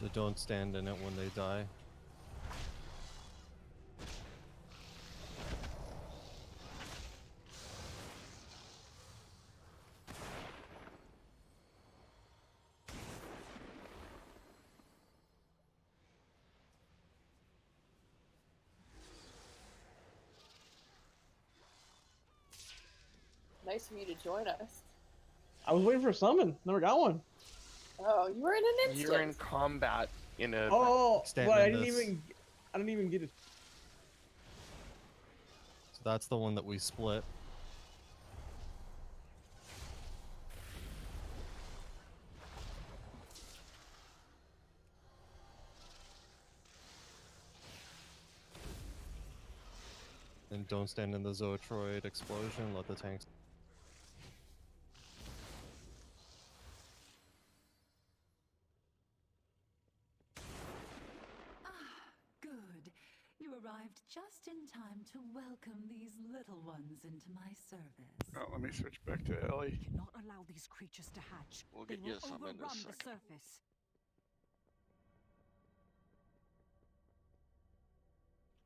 So don't stand in it when they die. Nice of you to join us. I was waiting for a summon. Never got one. Oh, you were in an instant. You're in combat in a. Oh, Stand but in I didn't this. even get it. So that's the one that we split. And don't stand in the Zootroid explosion. Let the tanks. Ah, good. You arrived just in time to welcome these little ones into my service. Oh, let me switch back to Ellie. We cannot allow these creatures to hatch. We'll They get you will some in a overrun the second. surface.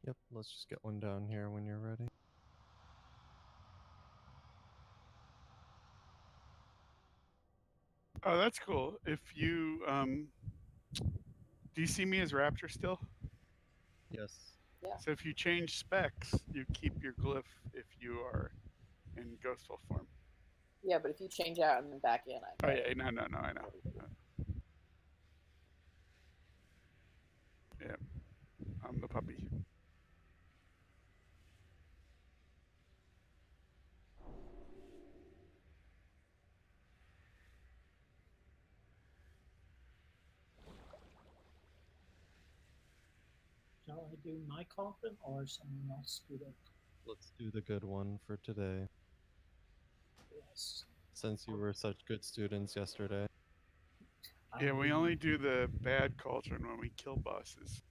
Yep, let's just get one down here when you're ready. Oh, that's cool. If you do you see me as Raptor still? Yes. Yeah. So if you change specs, you keep your glyph if you are in Ghostful form. Yeah, but if you change out and then back in, I Oh yeah, no, I know. Yeah, I'm the puppy. Shall I do my coffin or someone else do that? Let's do the good one for today. Yes. Since you were such good students yesterday. Yeah, we only do the bad cauldron when we kill bosses.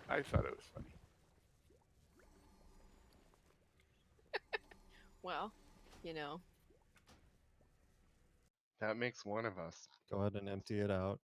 I thought it was funny. Well, you know. That makes one of us. Go ahead and empty it out.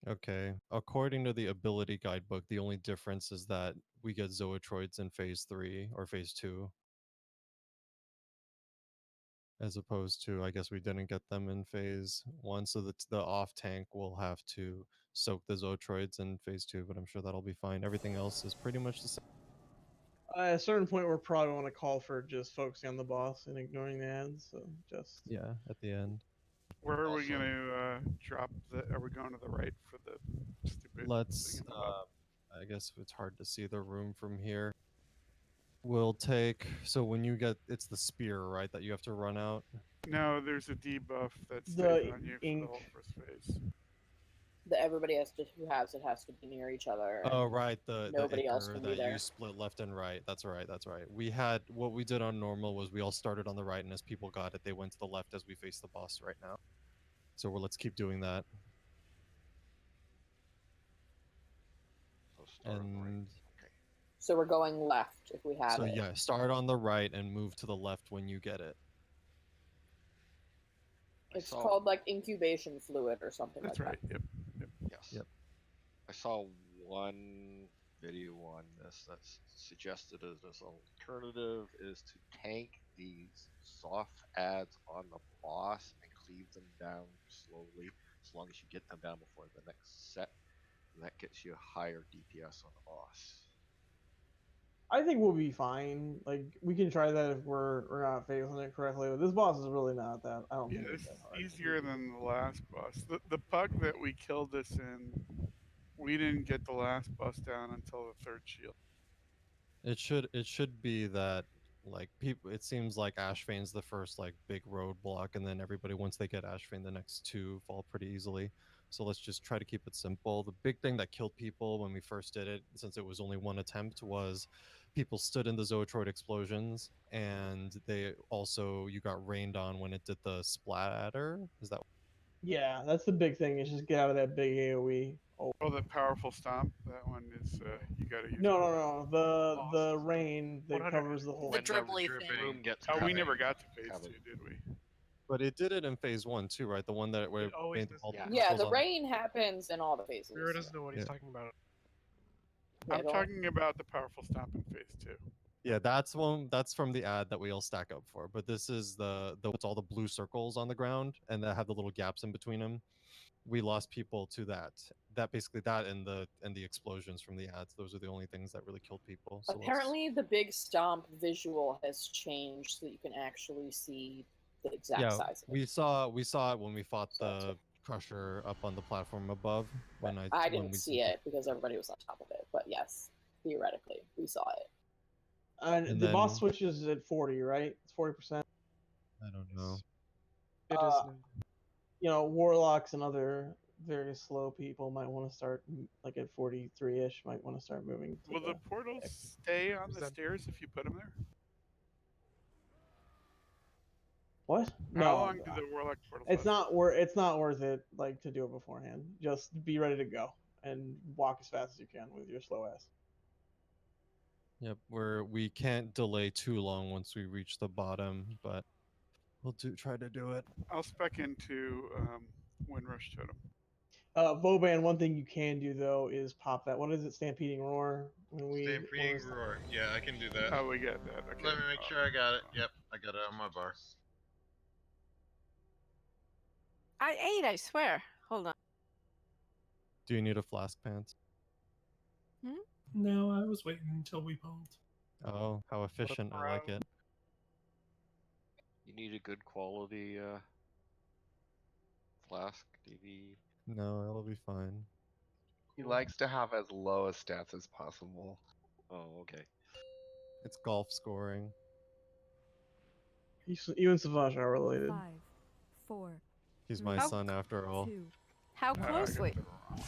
Okay. According to the ability guidebook, the only difference is that we get Zootroids in phase 3 or phase 2. As opposed to, I guess we didn't get them in phase 1, so the off tank will have to soak the Zootroids in phase 2, but I'm sure that'll be fine. Everything else is pretty much the same. At a certain point, we're probably want to call for just focusing on the boss and ignoring the ads. So just Yeah, at the end. Where are we Also- going to drop the? Are we going to the right for the stupid Let's, thing in the hub? I guess it's hard to see the room from here. We'll take, so when you get, it's the spear, right, that you have to run out? No, there's a debuff that stays The on you for ink. the whole first phase. that everybody has to who has it has to be near each other. Oh, right, the nobody else ichor can be that there. you split left and right. That's right, that's right. We had, what we did on normal was we all started on the right, and as people got it, they went to the left as we face the boss right now. So let's keep doing that. So start on the right. And Okay. So we're going left if we have so it. yeah, start on the right and move to the left when you get it. It's called like incubation fluid or something That's like right. that. Yep. Yes. Yep. I saw one video on this that suggested as an alternative is to tank these soft ads on the boss and cleave them down slowly, as long as you get them down before the next set. And that gets you a higher DPS on the boss. I think we'll be fine. Like we can try that if we're not facing it correctly. But this boss is really not that. I don't Yeah, think this it's that is hard. easier than the last boss. The bug that we killed this in, we didn't get the last boss down until the third shield. It should be that like people, it seems like Ashvane's the first like big roadblock, and then everybody, once they get Ashvane, the next two fall pretty easily. So let's just try to keep it simple. The big thing that killed people when we first did it, since it was only one attempt, was people stood in the Zootroid explosions, and you got rained on when it did the splatter. Is that Yeah, that's the big thing. Is just get out of that big AOE. Oh Oh, the powerful stomp. That one is you gotta use. no! The Bosses. rain that 100 covers the whole. The When dribbly the thing. room gets Oh, we covered. never got to phase Covered. 2, did we? But it did it in phase 1 too, right? The one that where It always made does all that. the Yeah, circles the on rain happens in all the phases. Mira doesn't know what he's Yeah. talking about. Yeah, I'm don't- talking about the powerful stomp in phase 2. Yeah, that's from the ad that we all stack up for. But this is the it's all the blue circles on the ground and that have the little gaps in between them. We lost people to that. That basically that and the explosions from the ads. Those are the only things that really killed people. So let's- Apparently, the big stomp visual has changed so that you can actually see the exact yeah, size of it. we saw it when we fought So that's the crusher up on the platform above. But When I when didn't we see did it because everybody was on top of it. But yes, theoretically, we saw it. And And the boss then- switches at 40, right? It's 40%. I don't know. It is. You know, warlocks and other very slow people might want to start like at 43ish. Might want to start moving. To Will the portals stay on Is the that- stairs if you put them there? What? How No, long do the warlock portals it's last? it's not worth it. Like to do it beforehand. Just be ready to go and walk as fast as you can with your slow ass. Yep, we can't delay too long once we reach the bottom, but we'll try to do it. I'll spec into Windrush Totem. Voban, one thing you can do though is pop that. What is it? Stampeding roar. When we Stampeding roar. Yeah, I can do that. Oh, we got that. Okay. Let me make sure I got it. Yep, I got it on my bar. I ate, I swear. Hold on. Do you need a flask pants? No, I was waiting until we pulled. Oh, how efficient! I like it. You need a good quality flask, DV. No, it'll be fine. He likes to have as low a stats as possible. Oh, okay. It's golf scoring. You and Savage are related. 5, 4, He's my How son after all. 2. How I got closely? the wrong-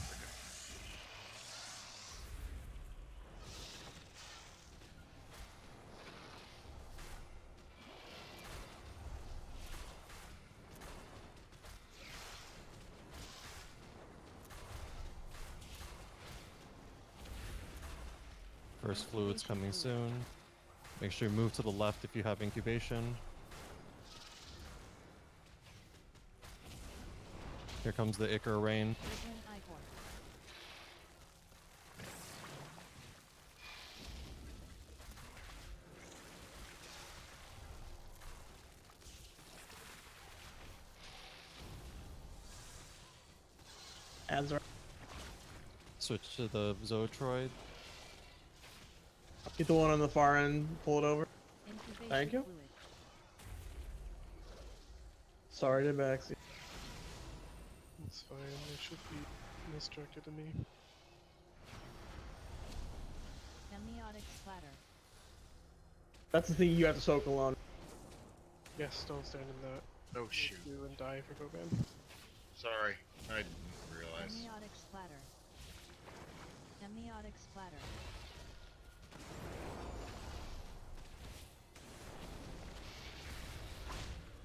First fluid's coming soon. Make sure you move to the left if you have incubation. Here comes the Ichor rain. Prison Icor. Ads are. Switch to the Zootroid. Get the one on the far end. Pull it over. Incubation Thank you. fluid. Sorry to backseat. It's fine. They should be misdirected to me. Amniotic splatter. That's the thing you have to soak alone. Yes, don't stand in that. Oh shoot. You and die for Goban. Sorry, I didn't realize. Amniotic splatter. Amniotic splatter.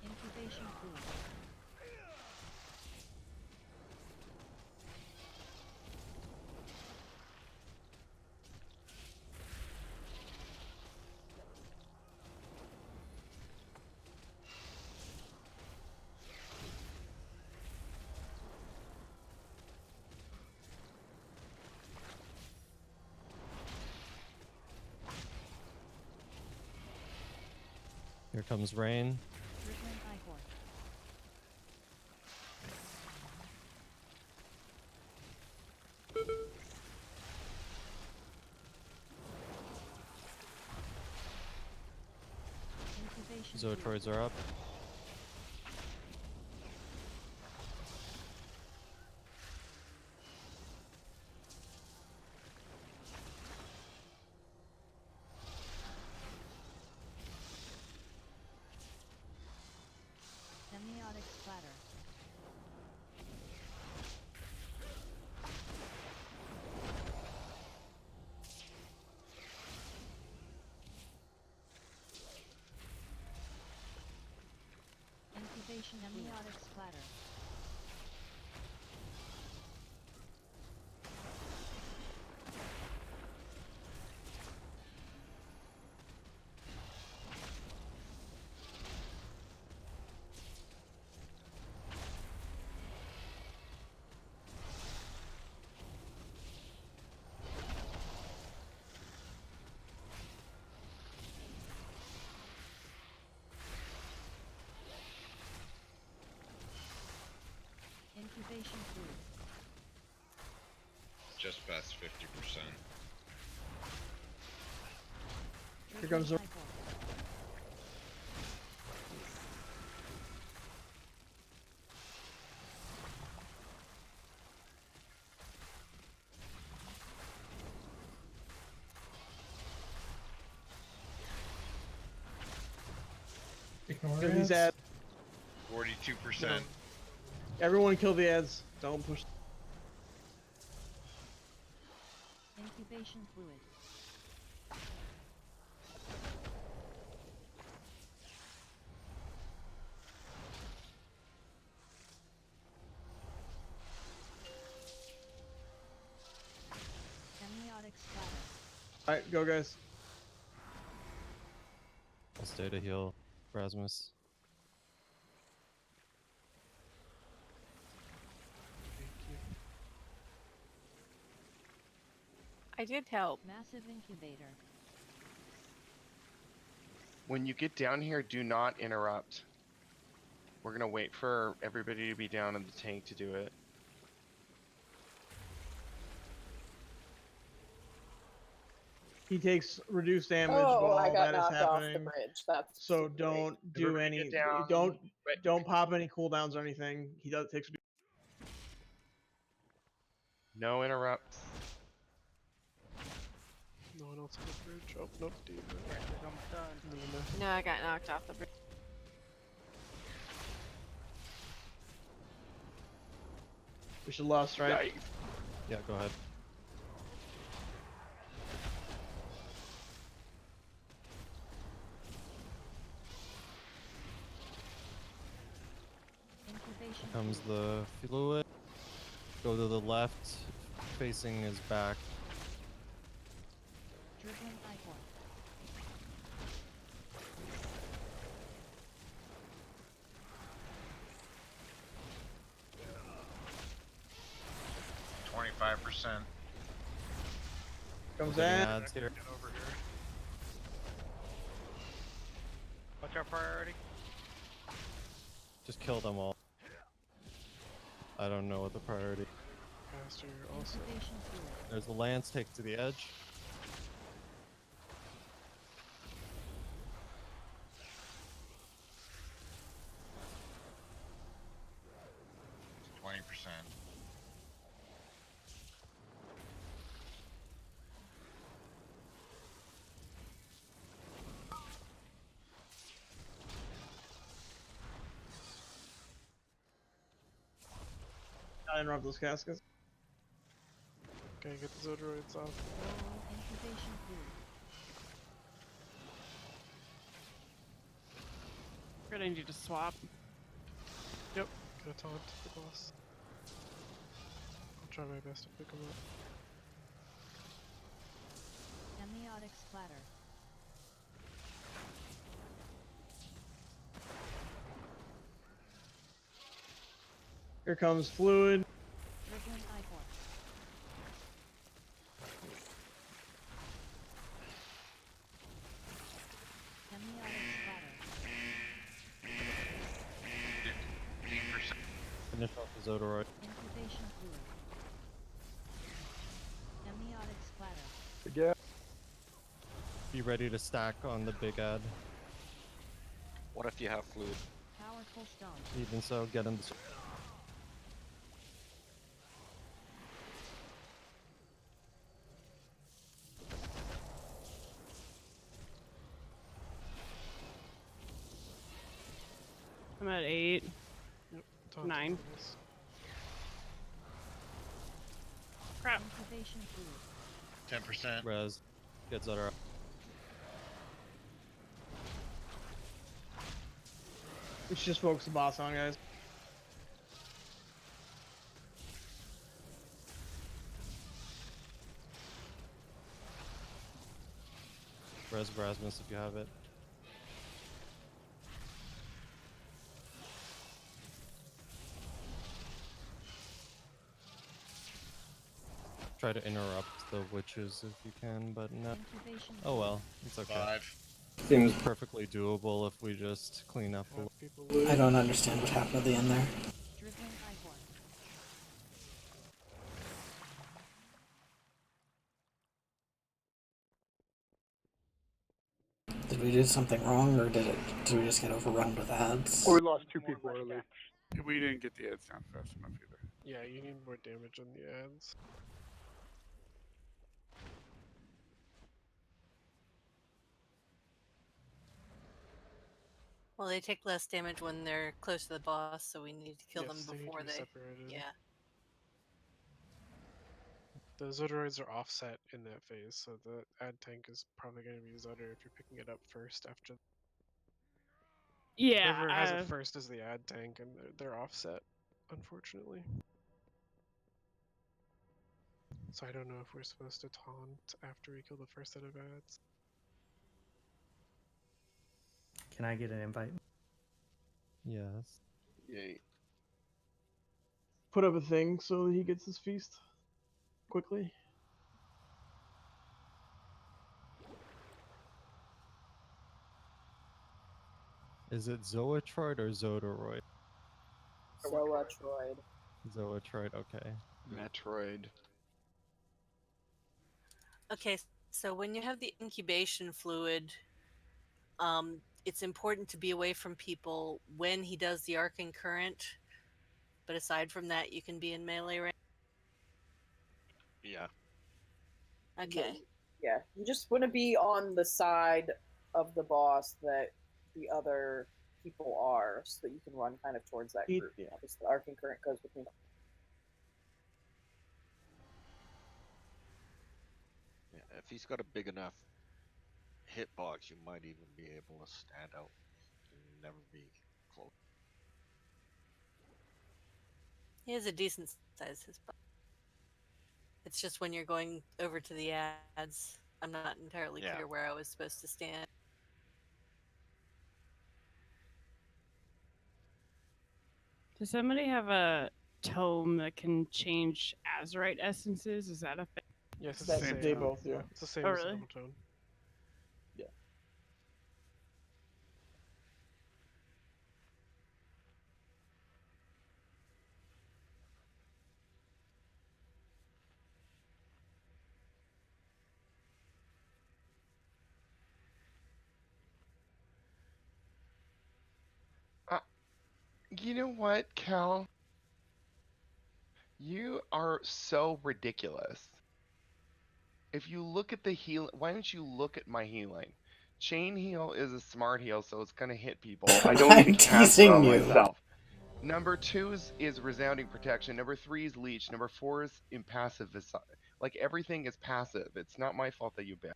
Incubation fluid. Here comes rain. Prison Icor. Incubation fluid. Zootroids are up. Amniotic splatter. Incubation amniotic splatter. Incubation fluid. Just past 50%. Here comes the- Cycle. Ignore Kill these ads. ads. 42%. Everyone kill the ads. Don't push. Incubation fluid. Amniotic splatter. Alright, go guys. I'll stay to heal Rasmus. Thank you. I did help. Massive incubator. When you get down here, do not interrupt. We're gonna wait for everybody to be down in the tank to do it. He takes reduced damage Oh, while I got that is knocked off the happening. bridge. That's So great. don't do Everybody any. get down. Don't pop any cooldowns or anything. He does takes. No interrupts. No one else on the bridge. Oh, nope, David. Nina. No, I got knocked off the bridge. We should lost, right? Yeah, go ahead. Incubation Here comes fluid. the fluid. Go to the left, facing his back. Dribbling ichor. Twenty-five percent. Comes Getting in. ads here. Get over here. What's our priority? Just kill them all. I don't know what the priority. Caster also. Incubation fluid. There's the lance take to the edge. Twenty percent. Gotta interrupt those caskets. Okay, get the Zodroids off. Incubation fluid. We're gonna need to swap. Yep, gotta taunt the boss. I'll try my best to pick him up. Amniotic splatter. Here comes fluid. Dribbling ichor. Amniotic splatter. 15%. Finish off the Zodoroid. Incubation fluid. Amniotic splatter. Be ready to stack on the big ad. What if you have fluid? Powerful stomp. Even so, get him. I'm at 8. Yep, taunt 9. the boss. Crap. Incubation fluid. 10%. Res. Get Zodoroid. Let's just focus the boss on, guys. Res Brasmus if you have it. Try to interrupt the witches if you can, but no. Incubation Oh well, it's okay. 5. Seems perfectly doable if we just clean up a Have little. people I don't understand what happened at the end there. drizzling ivor. Did we do something wrong, or did we just get overrun with ads? We lost 2 people early. We didn't get the ads down fast enough either. Yeah, you need more damage on the ads. Well, they take less damage when they're close to the boss, so we need to kill Yes, them they need to before be they. separated. Yeah. The Zodoroids are offset in that phase, so the ad tank is probably going to be Zodor if you're picking it up first after. Yeah. Whoever has it first is the ad tank, and they're offset, unfortunately. So I don't know if we're supposed to taunt after we kill the first set of ads. Can I get an invite? Yes. Yay. Put up a thing so that he gets his feast quickly. Is it Zoetroid or Zodoroid? Zoetroid. Zoetroid, okay. Metroid. Okay, so when you have the incubation fluid, it's important to be away from people when he does the arcane current. But aside from that, you can be in melee range. Yeah. Okay. Yeah, you just want to be on the side of the boss that the other people are, so that you can run kind of towards that group. Yeah. Because the arcane current goes between. Yeah. If he's got a big enough hitbox, you might even be able to stand out and never be close. He has a decent size, his butt. It's just when you're going over to the ads, I'm not entirely Yeah. clear where I was supposed to stand. Does somebody have a tome that can change Azurite essences? Is that a thing? Yes, it's That the same. they both do. It's the same Oh, as the really? double tone. You know what, Cal? You are so ridiculous. If you look at the heal, why don't you look at my healing? Chain heal is a smart heal, so it's gonna hit people. I don't I'm even cast teasing on you. myself. Number 2 is resounding protection. Number 3 is leech. Number 4 is impassive. Like everything is passive. It's not my fault that you ban.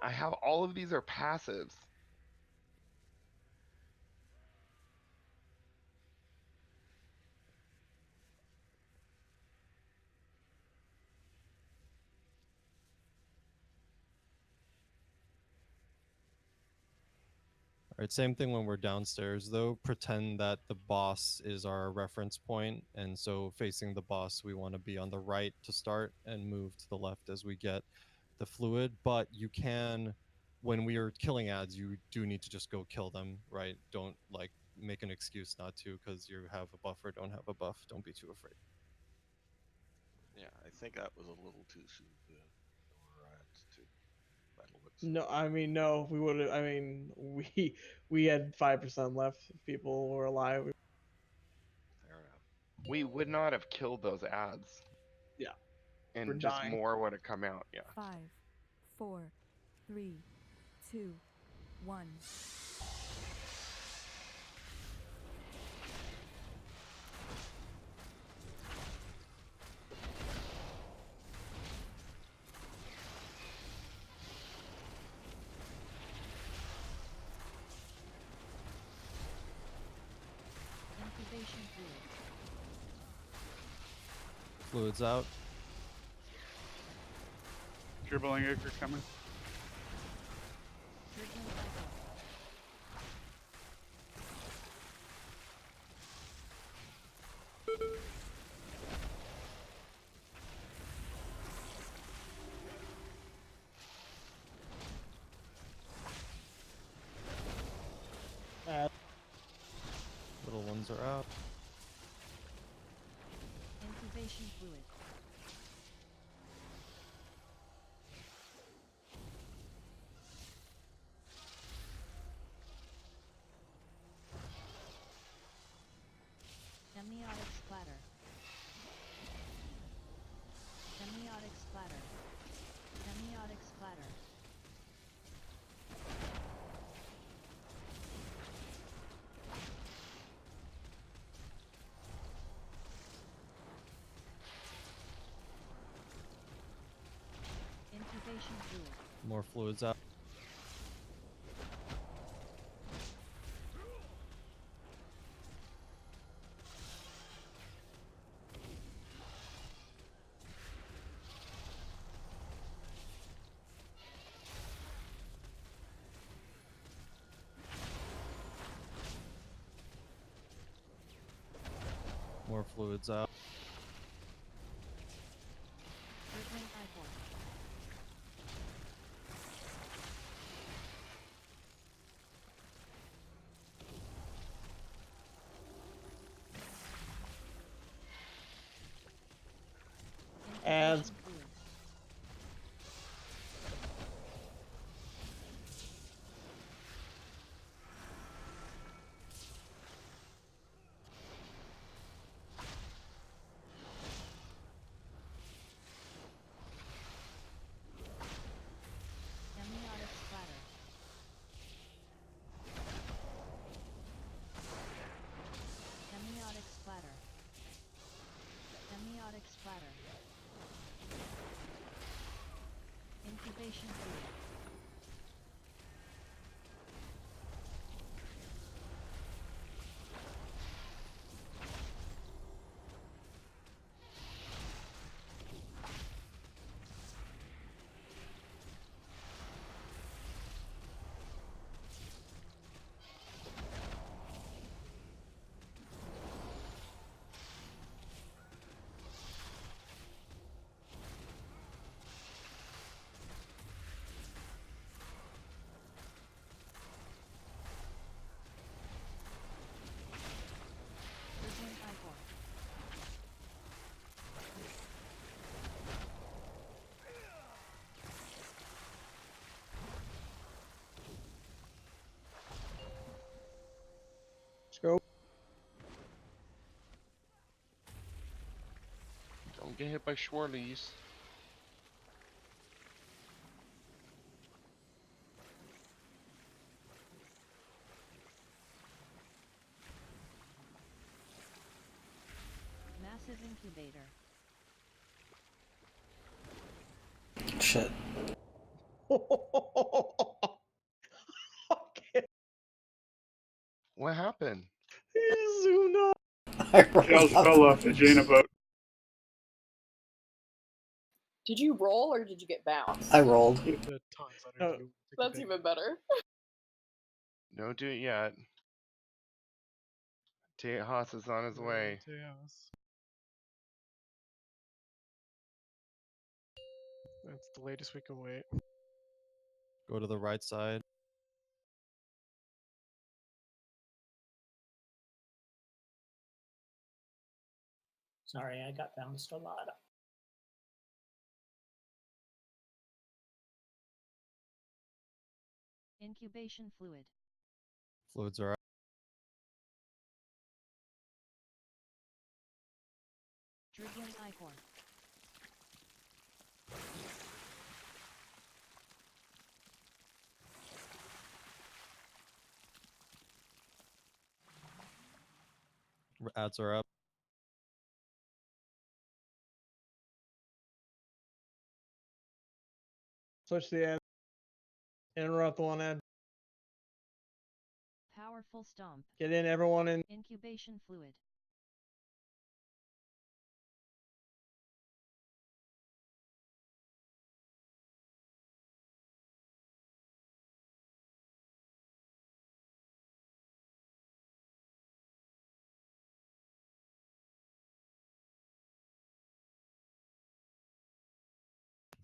I have all of these are passives. Alright, same thing when we're downstairs though. Pretend that the boss is our reference point, and so facing the boss, we want to be on the right to start and move to the left as we get the fluid. But you can, when we are killing ads, you do need to just go kill them, right? Don't like make an excuse not to because you have a buff or don't have a buff. Don't be too afraid. Yeah, I think that was a little too soon to battle with. No, I mean no. We would have. I mean we had 5% left. If people were alive. Fair enough. We would not have killed those ads. Yeah. And We're just dying. more would have come out. Yeah. 5, 4, 3, 2, 1. Fluids out. Dribbling acre coming. Triggering Icon. Little ones are out. Incubation fluid. Amniotic splatter. Amniotic splatter. Amniotic splatter. Incubation fluid. More fluids out. More fluids out. Triggering Icon. Ads. Incubation fluid. Amniotic splatter. Amniotic splatter. Amniotic splatter. Incubation fluid. Triggering Icon. Scope. Don't get hit by Schwarlies. Massive incubator. Shit. What happened? He zoomed up. I rolled Kels up. fell off the Jaina boat. Did you roll or did you get bounced? I rolled. The times I Oh, don't do. That's even better. Don't do it yet. Tejas is on his way. That's the latest we can wait. Go to the right side. Sorry, I got bounced a lot. Incubation fluid. Fluids are out. Triggering Icon. Ads are up. Switch the ad. Interrupt the one ad. Powerful stomp. Get in, everyone in. Incubation fluid.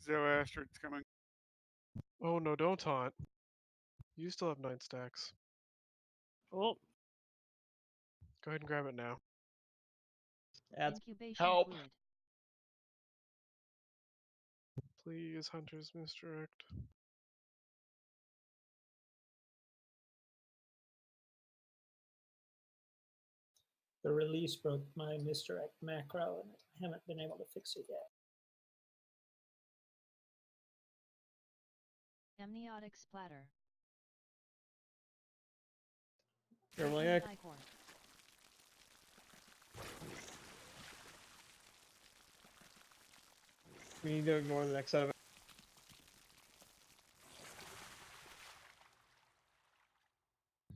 Zoroastrian's coming. Oh no, don't taunt. You still have 9 stacks. Oh, Go ahead and grab it now. Ads. Incubation Help. fluid. Please, Hunters misdirect. The release broke my misdirect macro, and I haven't been able to fix it yet. Amniotic splatter. Careful, Dragon yeah. Ichor. We need to ignore the next set of.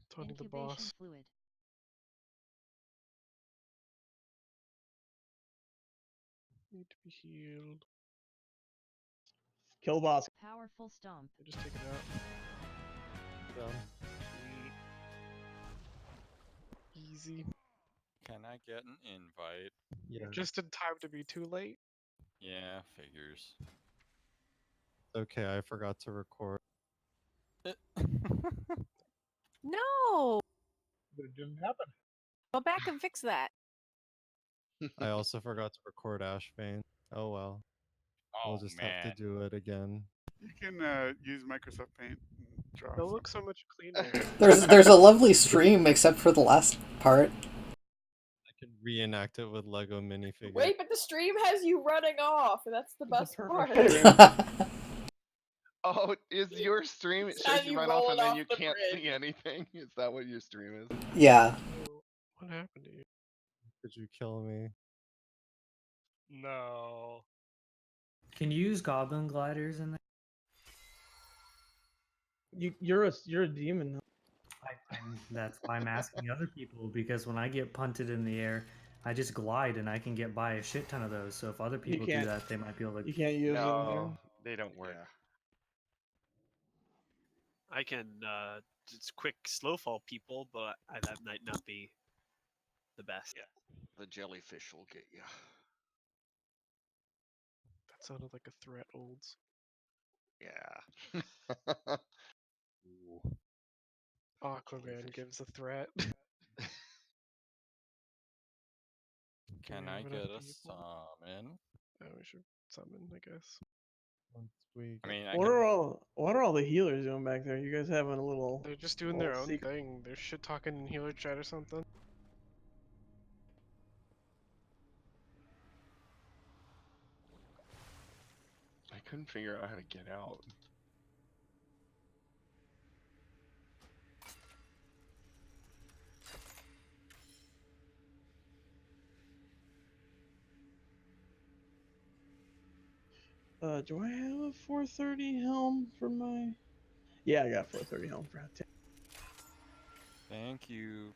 Taunting the Incubation boss. fluid. Need to be healed. Kill boss. Powerful stomp. Yeah, just take it out. Done. Easy. Can I get an invite? Yeah. Just in time to be too late. Yeah, figures. Okay, I forgot to record. No! It didn't happen. Go back and fix that. I also forgot to record Ashbane. Oh well. Oh We'll just man. have to do it again. You can use Microsoft Paint and draw. They'll look so much cleaner. There's a lovely stream except for the last part. I can reenact it with Lego minifigures. Wait, but the stream has you running off. That's the best part. Oh, is your stream? It It's shows how you you run off roll and it then off you the can't bridge. see anything. Is that what your stream is? Yeah. What happened to you? Could you kill me? No. Can you use goblin gliders in there? You're a demon. That's why I'm asking other people, because when I get punted in the air, I just glide and I can get by a shit ton of those. So if other people do can't- that, they might be able to. You can't use No, they don't work. I can just quick slow fall people, but that might not be the best. Yeah. The jellyfish will get you. That sounded like a threat, Olds. Yeah. Aquaman gives a threat. Can we I have get enough a people? summon? Oh, we should summon, I guess. Once we I mean, I What can... are all the healers doing back there? You guys having a little? They're just doing their little own secret- thing. They're shit talking in healer chat or something. I couldn't figure out how to get out. Do I have a 430 helm for my? Yeah, I got 430 helm for that. Thank you.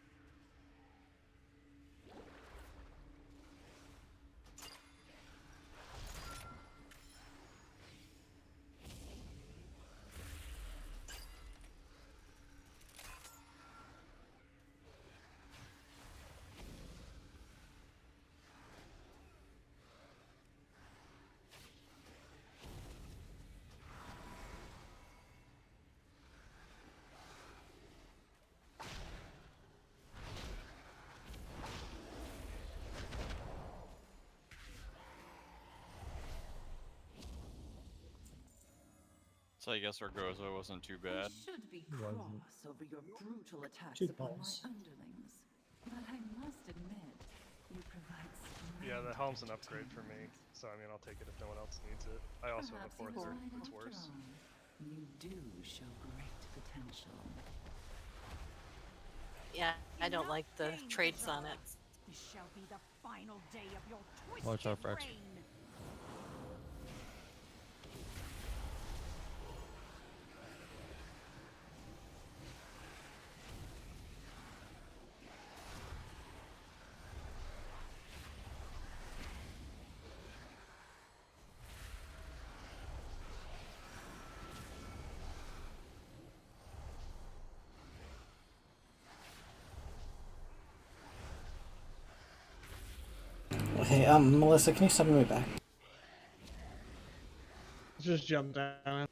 So I guess Argozo wasn't too bad. Should be cross over your brutal attacks Two upon balls. my underlings, but I must admit, you provide Yeah, the splendid helm's an upgrade for me, so I mean I'll take it if no one else needs it. I also have a Perhaps 430, you're right it's after worse. all. You do show great potential. Yeah, I don't like the traits on it. This shall be the final day of your Watch out for extra. Hey, Melissa, can you summon me back? Just jump down.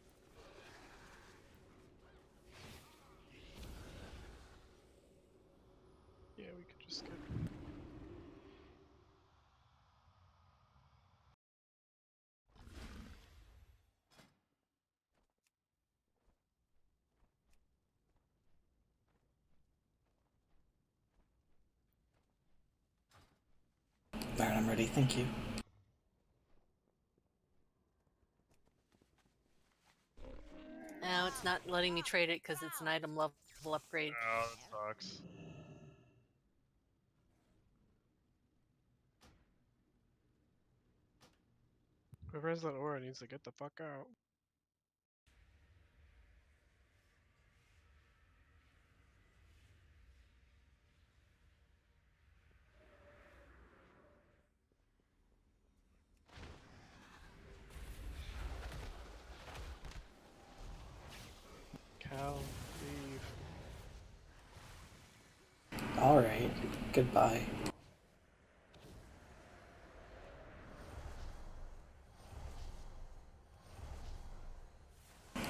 Yeah, we could just skip. Alright, I'm ready. Thank you. No, it's not letting me trade it because it's an item level upgrade. Oh, that sucks. Whoever has that aura needs to get the fuck out. Cal, leave. Alright. Goodbye.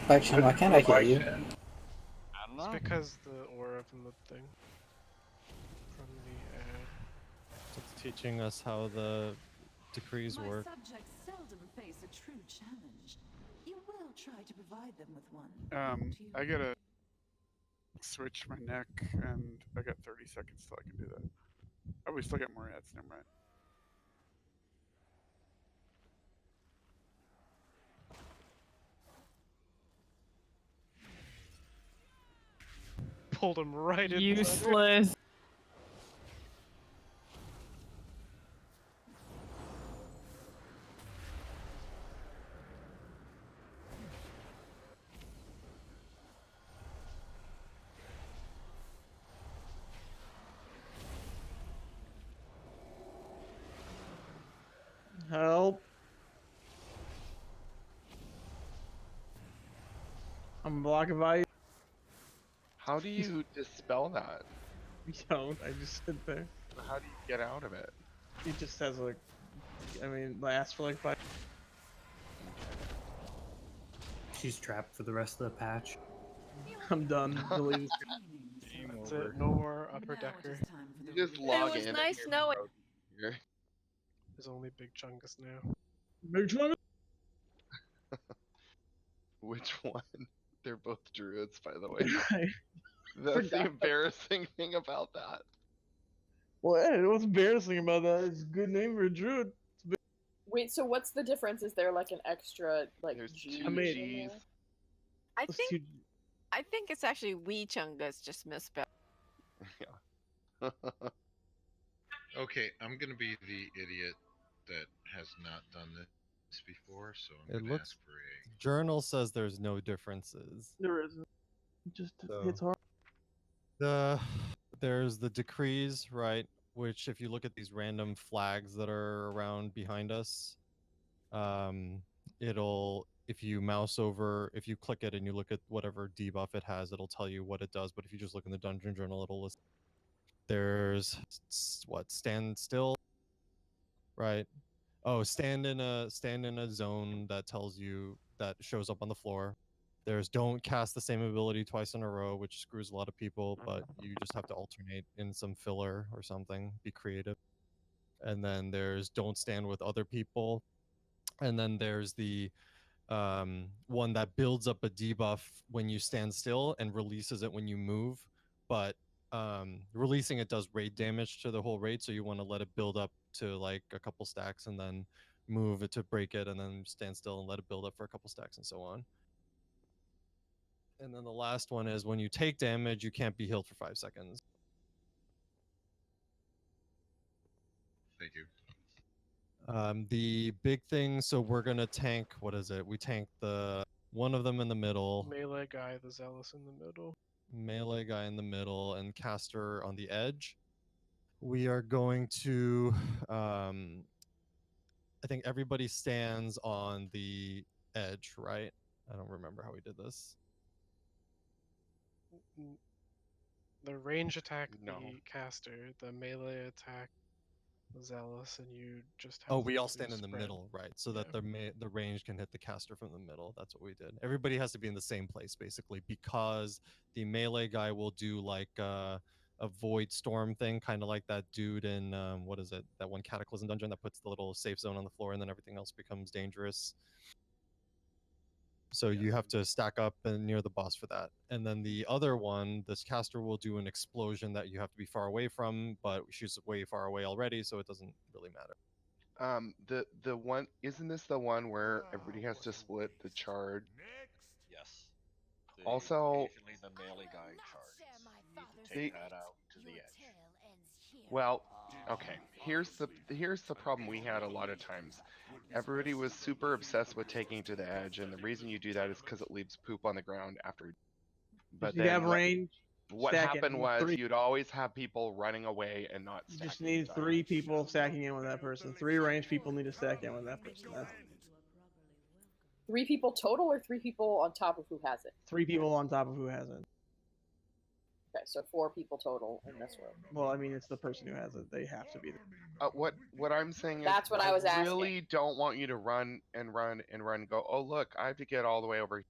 Bakshan, why can't I hear you? I don't It's know. because the aura from the thing. From the ad. It's teaching us how the decrees My work. subjects seldom face a true challenge. You will try to provide them with one. I gotta switch my neck, and I got 30 seconds till I can do that. Oh, we still got more ads. Never mind. Pulled him right in. Useless. Help. I'm blocking by. How do you dispel that? You don't. I just sit there. How do you get out of it? It just says like, I mean, lasts for like 5. She's trapped for the rest of the patch. I'm done. Delete it. That's it. No more upper decker. You just log in. nice knowing. Here. There's only Big Chungus now. Big one. Which one? They're both druids, by the way. That's the embarrassing thing about that. Well, hey, what's embarrassing about that? It's a good name for a druid. Wait, so what's the difference? Is there like an extra like There's G? 2 made- G's. I think it's actually Wee Chungus just misspelled. Yeah. Okay, I'm gonna be the idiot that has not done this before, so I'm It gonna looks. ask for a. Journal says there's no differences. There isn't. It just So- hits hard. There's the decrees, right? Which, if you look at these random flags that are around behind us, it'll, if you mouse over, if you click it and you look at whatever debuff it has, it'll tell you what it does. But if you just look in the dungeon journal, it'll list. There's what, stand still, right? Oh, stand in a zone that tells you, that shows up on the floor. There's don't cast the same ability twice in a row, which screws a lot of people, but you just have to alternate in some filler or something. Be creative. And then there's don't stand with other people. And then there's the one that builds up a debuff when you stand still and releases it when you move. But releasing it does raid damage to the whole raid, so you want to let it build up to like a couple stacks and then move it to break it and then stand still and let it build up for a couple stacks and so on. And then the last one is when you take damage, you can't be healed for 5 seconds. Thank you. The big thing, so we're gonna tank, what is it? We tank the one of them in the middle, Melee guy, the zealous in the middle. melee guy in the middle, and caster on the edge. We are going to, I think everybody stands on the edge, right? I don't remember how we did this. The range attack, No. the caster. The melee attack, zealous, and you just have Oh, we them all to stand in the spread. middle, right? So that Yeah. the range can hit the caster from the middle. That's what we did. Everybody has to be in the same place basically, because the melee guy will do like a void storm thing, kind of like that dude in what is it? That one Cataclysm dungeon that puts the little safe zone on the floor, and then everything else becomes dangerous. So you have to stack up and near the boss for that. And then the other one, this caster will do an explosion that you have to be far away from, but she's way far away already, so it doesn't really matter. The one, isn't this the one where everybody has to split the charge? Yes. Also, occasionally the melee guy charges. You need to take that out to the edge. well, okay. Here's the problem we had a lot of times. Everybody was super obsessed with taking to the edge, and the reason you do that is because it leaves poop on the ground after. But If you then have range, what stack it happened with was three. you'd always have people running away and not You stacking. just need 3 people stacking in with that person. 3 range people need to stack in with that person. That's 3 people total, or 3 people on top of who has it? 3 people on top of who has it. Okay, so 4 people total in this room. Well, I mean, it's the person who has it. They have to be there. What I'm saying is, That's what I was asking. really don't want you to run and run and run. Go, oh look, I have to get all the way over here,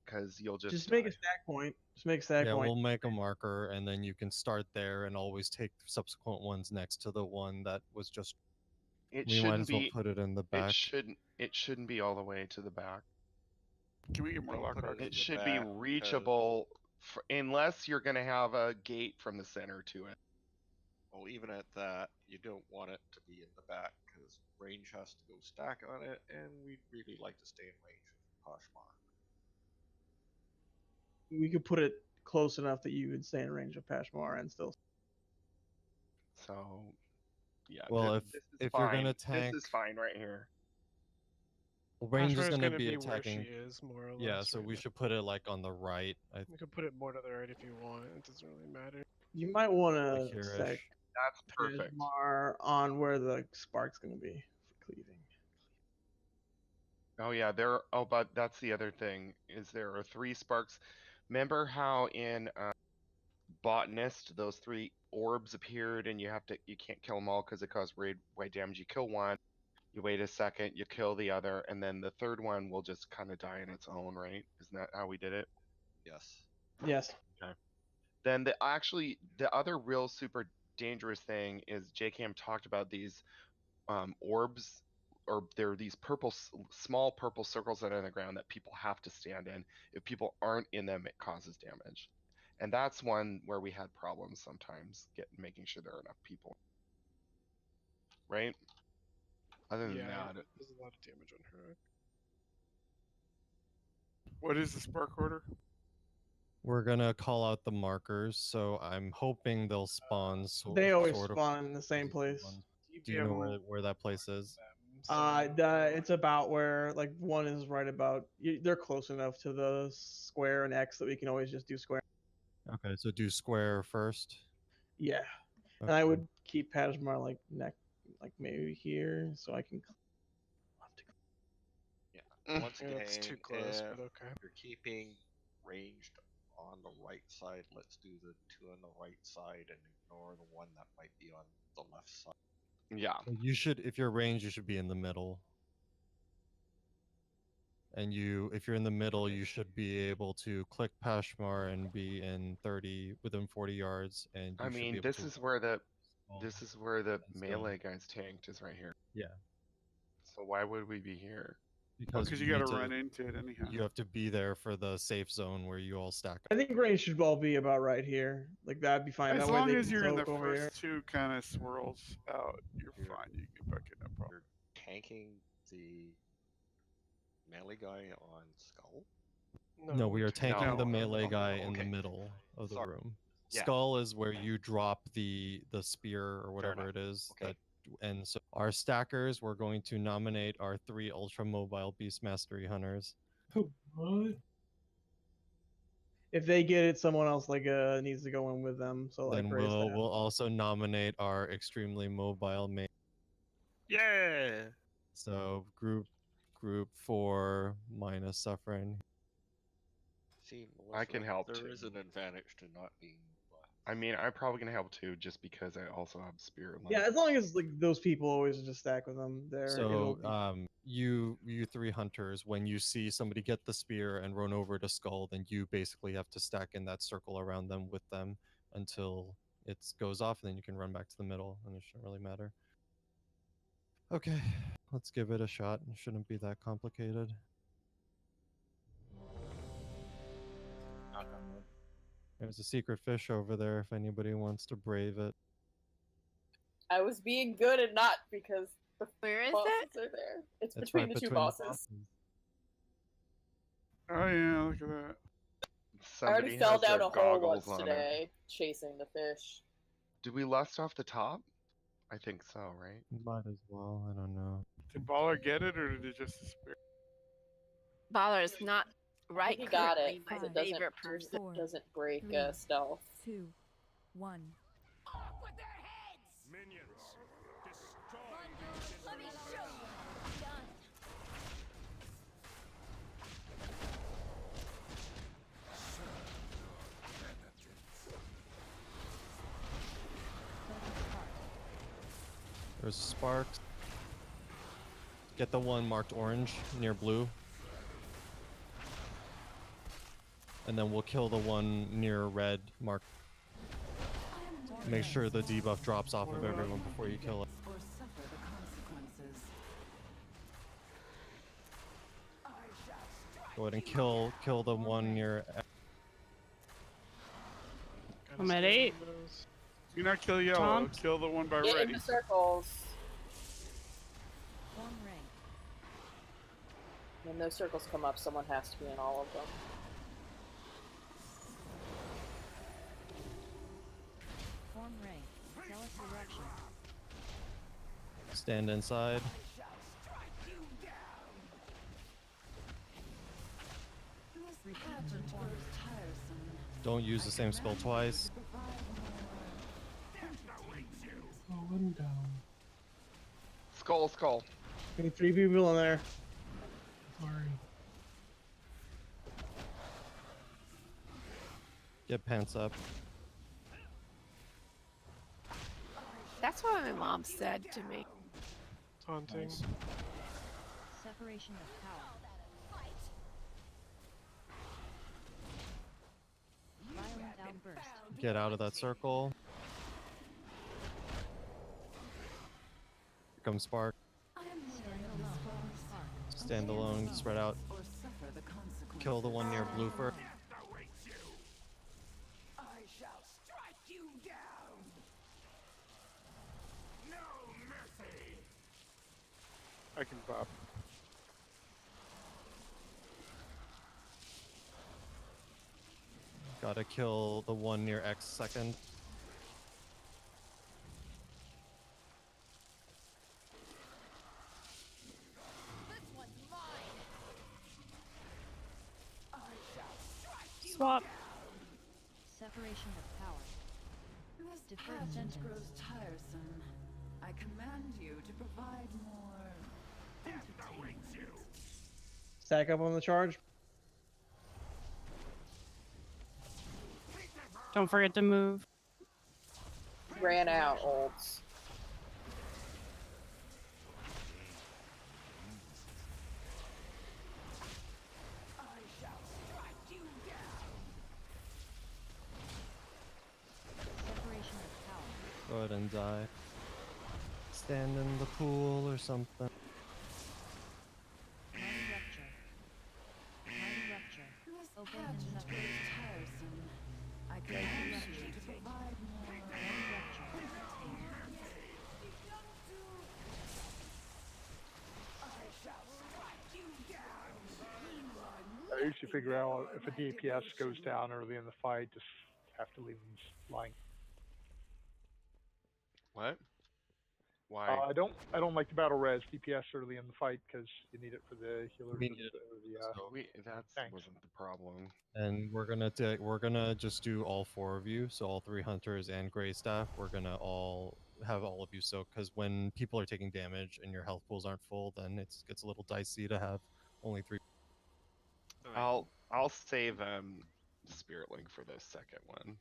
because you'll just make a stack point. Just make a stack Yeah, point. we'll make a marker, and then you can start there and always take subsequent ones next to the one that was just. It we might shouldn't as well be. put it in the back. It shouldn't be all the way to the back. Can we get more lock rocks? It should be reachable, unless you're going to have a gate from the center to it. Well, even at that, you don't want it to be in the back because range has to go stack on it, and we'd really like to stay in range of Poshmark. We could put it close enough that you would stay in range of Pashmar and still. So, yeah. Well, this is if fine. you're gonna tank, this is fine right here. range is Poshmark's gonna gonna be be where attacking. she is, more or Yeah, less, so right we now. should put it like on the right. You can put it more to the right if you want. It doesn't really matter. You might want Like to here-ish. stack That's perfect. Pashmar on where the spark's going to be for cleaving. Oh yeah, but that's the other thing, is there are 3 sparks. Remember how in Botanist those 3 orbs appeared, and you can't kill them all because it causes wide damage. You kill one, you wait a second, you kill the other, and then the third one will just kind of die on its own, right? Isn't that how we did it? Yes. Yes. Okay. Then the other real super dangerous thing is JKM talked about these orbs, or there are these small purple circles that are in the ground that people have to stand in. If people aren't in them, it causes damage. And that's one where we had problems sometimes making sure there are enough people. Right? Other than that, there's a lot of damage on her. What is the spark order? We're gonna call out the markers, so I'm hoping they'll spawn. They always sort of spawn in the same place. Do you know where that place is? It's about where, like, one is right about. They're close enough to the square and X that we can always just do square. Okay, so do square first. Yeah, and I would keep Pashmar like maybe here, so I can. Yeah. Once Yeah, again, that's too close, but okay. If you're keeping ranged on the right side, let's do the 2 on the right side and ignore the one that might be on the left side. Yeah. You should, if you're ranged, you should be in the middle. And if you're in the middle, you should be able to click Pashmar and be within 40 yards. And I mean, this is where the melee guy's tanked, is right here. Yeah. So why would we be here? Because you got to run into it anyhow. You have to be there for the safe zone where you all stack up. I think range should all be about right here. Like, that'd be fine. As that way long they as can you're in the soak over first here. 2 kind of swirls out, you're fine. You can get back in, no problem. You're tanking the melee guy on Skull? No, we are tanking the No. melee guy in the Okay. middle of the Sorry. room. Yeah. Skull is where you drop the spear or whatever it is. Okay. And so our stackers, we're going to nominate our 3 ultra mobile beast mastery hunters. What? If they get it, someone else needs to go in with them. So Then raise that. we'll also nominate our extremely mobile main. Yeah. So group 4 minus suffering. See, I can help There too. is an advantage to not being. I mean, I'm probably gonna help too, just because I also have Spirit Link. Yeah, as long as like those people always just stack with them there. it'll So, be... you three hunters, when you see somebody get the spear and run over to Skull, then you basically have to stack in that circle around them with them until it goes off, and then you can run back to the middle, and it shouldn't really matter. Okay, let's give it a shot. It shouldn't be that complicated. There's a secret fish over there if anybody wants to brave it. I was being good and not because the Where is bosses it? are there. It's It's between right the two between the bosses. Oh yeah, look at that. I already Somebody fell has down their a hole goggles once on it. today chasing the fish. Did we lust off the top? I think so, right? Might as well. I don't know. Did Baller get it, or did it just disappear? Baller's not right. I think he got it currently because my it favorite person. doesn't break 3, stealth. 2, 1. Let me show you. Done. There's sparks. Get the one marked orange near blue. And then we'll kill the one near red marked. Make sure the debuff drops off of everyone before you kill it. Or suffer the consequences. Go ahead and kill the one near. I'm at 8. Do not kill yellow. Tom? Kill the one by Get red. into circles. Form ring. When those circles come up, someone has to be in all of them. Form ring. Zealous eruption. Stand inside. This pageant grows tiresome. Don't use the same spell twice. Slowing down. Skull. Maybe 3 people in there. Sorry. Get pants up. That's what my mom said to me. Taunting. Separation of power. Violent outburst. Get out of that circle. Here comes Spark. Stand alone, spread out. Or suffer the consequences. Kill the one near blue first. I shall strike you down. No mercy. I can pop. Gotta kill the one near X second. Swap. Separation of power. This Deferred pageant sentence. grows tiresome. I command you to provide more entertainment. Stack up on the charge. Don't forget to move. Ran out, olds. Separation of power. Go ahead and die. Stand in the pool or something. Mighty rupture. Mighty rupture. This Open pageant and grows separate. tiresome. I command you to provide more Mighty rupture. entertainment. I usually figure out if a DPS goes down early in the fight, just have to leave them lying. What? Why? I don't like to battle res DPS early in the fight because you need it for the healers. We and need it. That Thanks. wasn't the problem. And we're gonna just do all 4 of you, so all 3 hunters and gray staff. We're gonna all have all of you soak, because when people are taking damage and your health pools aren't full, then it gets a little dicey to have only 3. I'll save Spirit Link for the second one.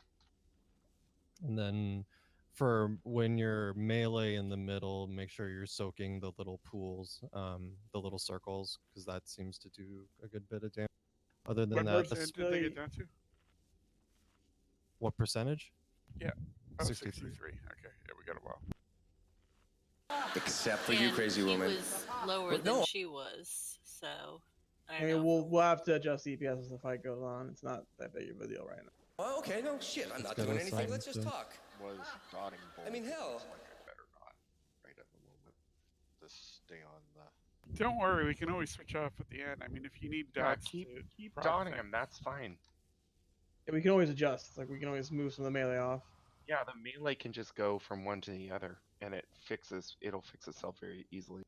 And then for when you're melee in the middle, make sure you're soaking the little pools, the little circles, because that seems to do a good bit of damage. Other than What that, percent did they get down to? what percentage? Yeah. Oh, 63. 63. Okay, yeah, we got a while. Except for you, And crazy he woman. was lower But than no. she was, so I I don't mean, know. we'll have to adjust DPS as the fight goes on. It's not that big of a deal right now. Oh, okay, no shit. I'm not Let's doing go anything. aside Let's just to- talk. Was dotting bolt. I mean, hell. Looks like I better not right at the moment. Just stay on the. Don't worry, we can always switch off at the end. I mean, if you need Yeah, dots keep to keep proc dotting things. him. That's fine. Yeah, we can always adjust. Like we can always move some of the melee off. Yeah, the melee can just go from one to the other, and it'll fix itself very easily.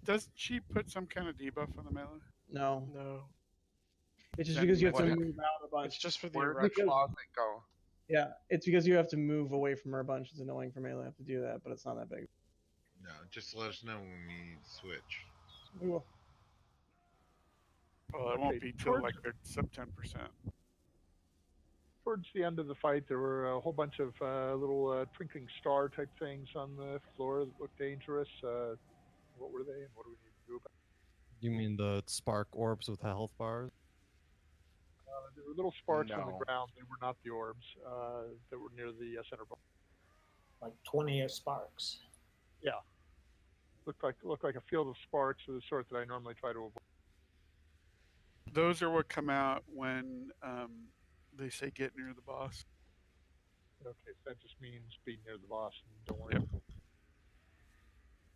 Doesn't she put some kind of debuff on the melee? No, No. it's just Then because you have what to hap- move out a bunch. It's just for the Where eruption. did closet go? Yeah, it's because you have to move away from her a bunch. It's annoying for melee to have to do that, but it's not that big. No, just let us know when we need to switch. We will. Well, it won't Okay, be till towards- like they're sub 10%. Towards the end of the fight, there were a whole bunch of little twinkling star type things on the floor that looked dangerous. What were they, and what do we need to do about it? You mean the spark orbs with health bars? There were little sparks on No. the ground. They were not the orbs that were near the center bar. Like 20 sparks. Yeah, looked like a field of sparks of the sort that I normally try to avoid. Those are what come out when they say get near the boss. Okay, so that just means be near the boss and don't worry. Yep.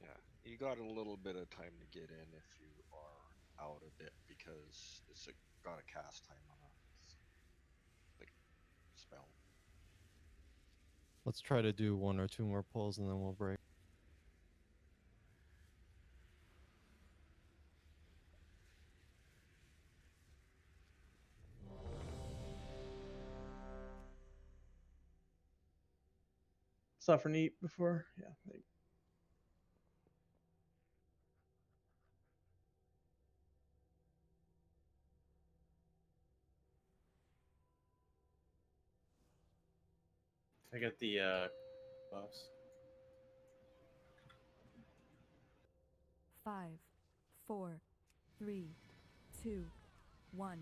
Yeah, you got a little bit of time to get in if you are out a bit because it's got a cast time on a like spell. Let's try to do 1 or 2 more pulls and then we'll break. Suffer neat before. Yeah. There you go. I get the buffs. 5, 4, 3, 2, 1.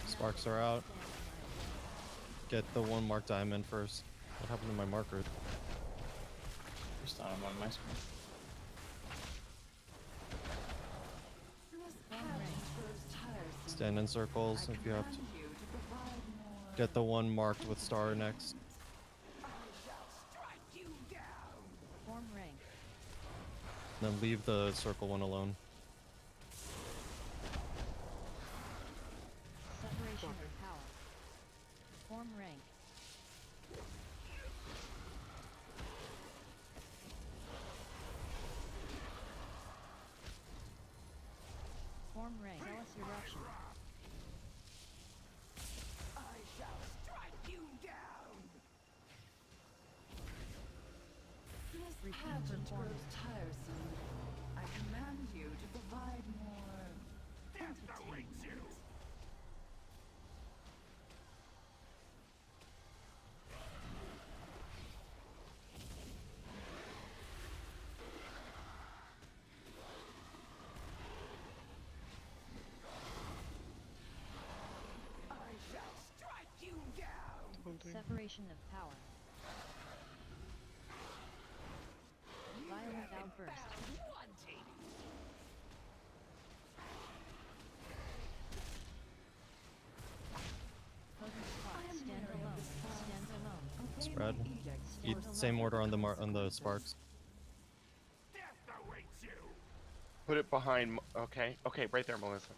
Sparks are out. Get the 1 marked diamond first. What happened to my marker? Just on my screen. Stand in circles if you have to. Get the 1 marked with star next. Form rank. Then leave the circle one alone. Separation of power. Form rank. Form rank. Zealous eruption. I shall strike you down. This pageant grows tiresome. I command you to provide more entertainment. I shall strike you down. Separation of power. Violent outburst. Potent spot. Stand alone. Stand alone. Spread. Eat same order on the sparks. Put it behind. Okay, okay, right there, Melissa.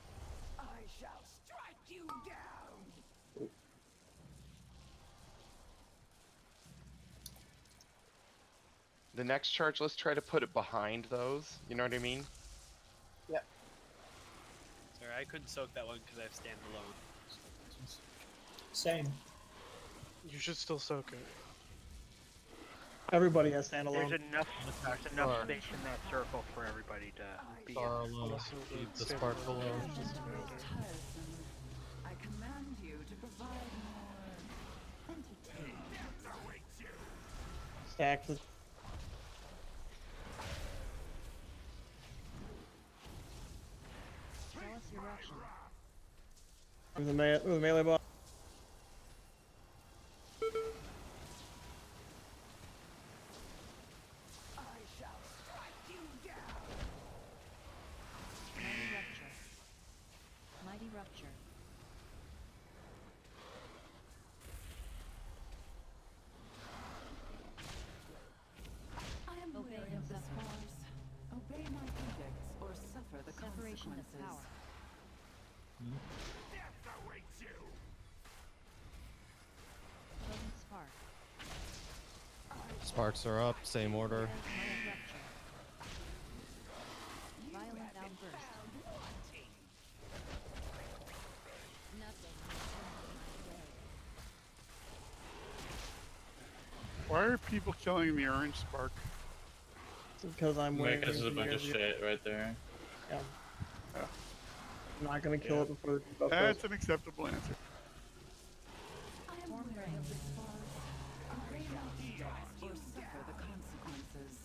I shall strike you down. The next charge, let's try to put it behind those. You know what I mean? Yep. Is there Sorry, I couldn't soak that one because I have standalone. Same. You should still soak it. Everybody has standalone. There's enough space in that circle for everybody to be Barlow, keep the spark below. I command you to provide more entertainment. Stack the Jealous eruption. with the melee boss. Mighty rupture. I am weary of this farce. Obey my edicts or suffer the Separation of consequences. power. Potent spark. Sparks are up, same order. Mighty rupture. Violent outburst. Nothing can stand in my way. Why are people killing the orange spark? Because I'm waiting. Because there's a bunch of shit right there. Yeah. I'm not gonna kill it before the buff That's an acceptable answer. I am weary of this farce. Obey my edicts or suffer the consequences.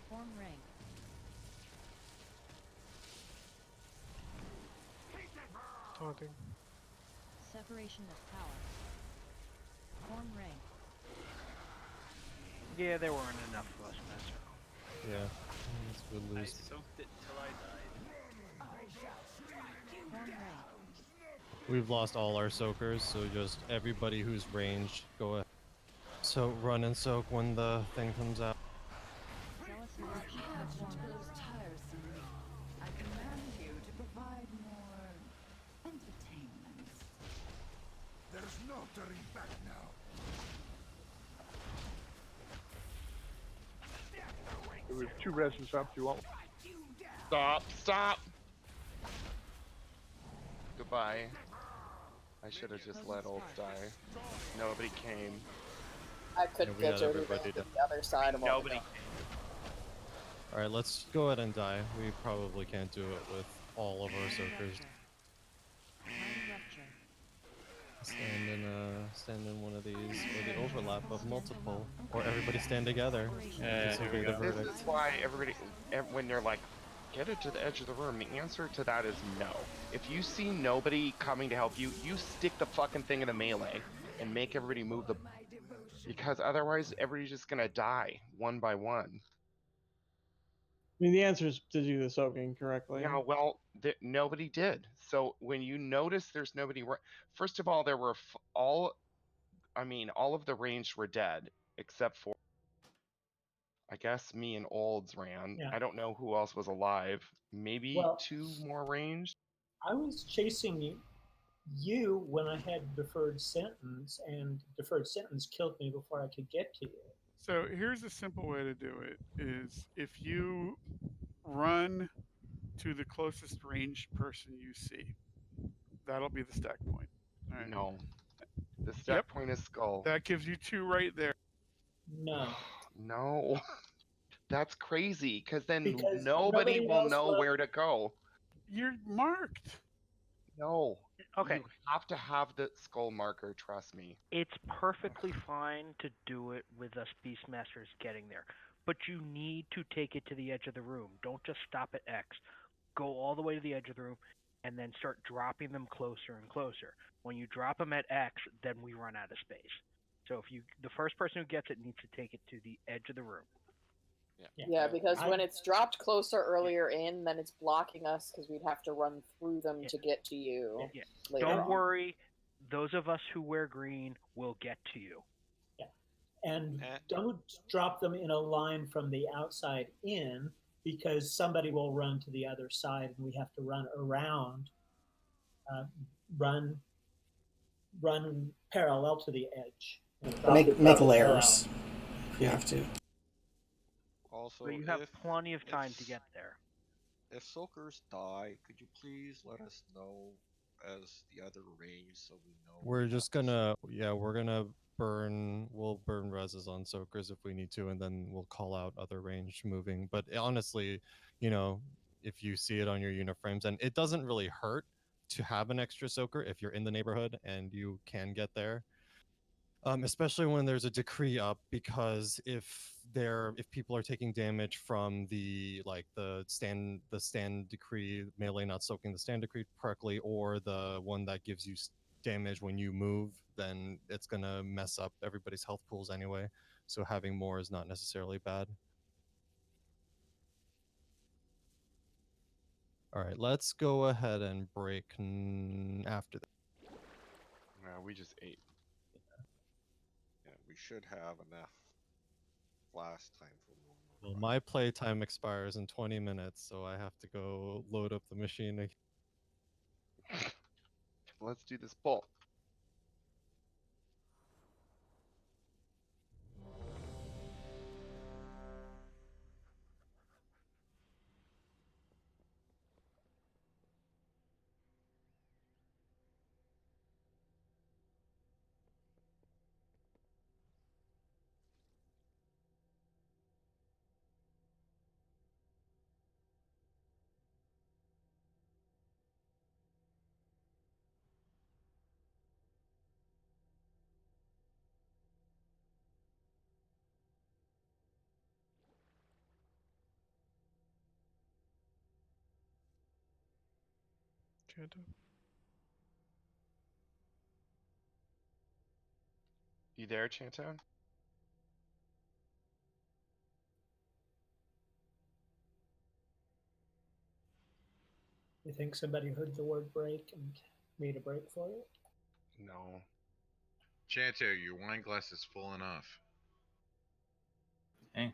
Form rank. Taunting. Separation of power. Form rank. Yeah, there weren't enough of us in that circle. Yeah, we'll I lose. soaked it till I died. Form rank. We've lost all our soakers, so just everybody who's ranged, go ahead. So run and soak when the thing comes out. Jealous eruption. Catch grows tiresome. I command you to provide more entertainment. There's no turning back now. There was 2 resins up. Do you want? Stop! Goodbye. I should have just let Olds die. Nobody came. I couldn't we had get everybody everybody to to- the other side of all Nobody. the Alright, let's go ahead and die. We probably can't do it with all of our soakers. Mighty rupture. Stand in one of these, or the overlap of multiple, or everybody stand together. Yeah, This will here we be the go. This verdict. is why everybody, when they're like, get it to the edge of the room, the answer to that is no. If you see nobody coming to help you, you stick the fucking thing in a melee and make everybody move the... Because otherwise, everybody's just gonna die, one by one. I mean, the answer is to do the soaking correctly. Yeah, well, nobody did. So when you notice there's nobody... First of all, there were all of the ranged were dead, except for... I guess me and Olds ran. Yeah. I don't know who else was alive. Maybe Well- 2 more ranged? I was chasing you when I had deferred sentence, and deferred sentence killed me before I could get to you. So here's a simple way to do it: is if you run to the closest ranged person you see, that'll be the stack point. All right. No. The stack point is skull. That gives you 2 right there. No. No. That's crazy, because then Because nobody nobody will knows know what- where to go. You're marked. No. Okay. You have to have the skull marker, trust me. It's perfectly fine to do it with us Beastmasters getting there, but you need to take it to the edge of the room. Don't just stop at X. Go all the way to the edge of the room, and then start dropping them closer and closer. When you drop them at X, then we run out of space. So the first person who gets it needs to take it to the edge of the room. Yeah, because when it's dropped closer earlier in, then it's blocking us because we'd have to run through them to get to you. Yeah. Later Don't on. worry, those of us who wear green will get to you. And don't drop them in a line from the outside in, because somebody will run to the other side and we have to run around, run parallel to the edge. and drop Make it layers around. if you have to. Also, But you have if, plenty of time to if- get there. If soakers die, could you please let us know as the other range so we know? We're just gonna, yeah, we're gonna we'll burn reses on soakers if we need to, and then we'll call out other range moving. But honestly, you know, if you see it on your uniframes, and it doesn't really hurt to have an extra soaker if you're in the neighborhood and you can get there. Especially when there's a decree up, because if people are taking damage from the stand decree melee not soaking the stand decree correctly, or the one that gives you damage when you move, then it's gonna mess up everybody's health pools anyway. So having more is not necessarily bad. All right, let's go ahead and break after that. We just ate. Yeah, we should have enough last time for one more. Well, my playtime expires in 20 minutes, so I have to go load up the machine again. Let's do this bolt. Chanto. You there, Chanto? You think somebody heard the word break and made a break for it? No. Chanto, your wine glass is full enough. Hey.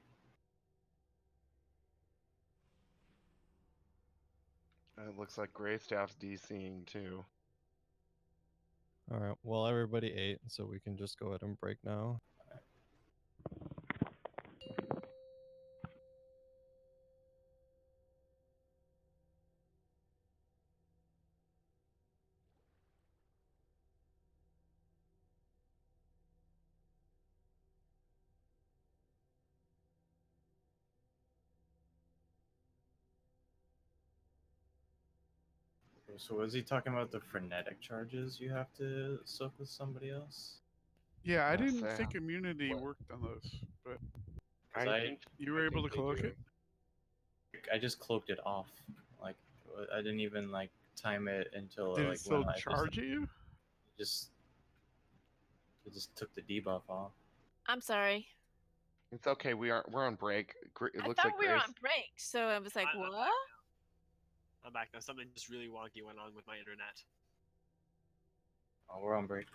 It looks like Greystaff's DCing too. All right. Well, everybody ate, so we can just go ahead and break now. So was he talking about the frenetic charges you have to soak with somebody else? Yeah, I Yes, didn't I think am. immunity What? worked on those, but 'Cause I you were able to think they cloak do. it. I just cloaked it off. Like I didn't even like time it until Did it like still when I charge you? just it just took the debuff off. I'm sorry. It's okay. We're on break. It I looks thought like we were Grace. on break, so I was like, what? I'm back now. Something just really wonky went on with my internet. Oh, we're on break.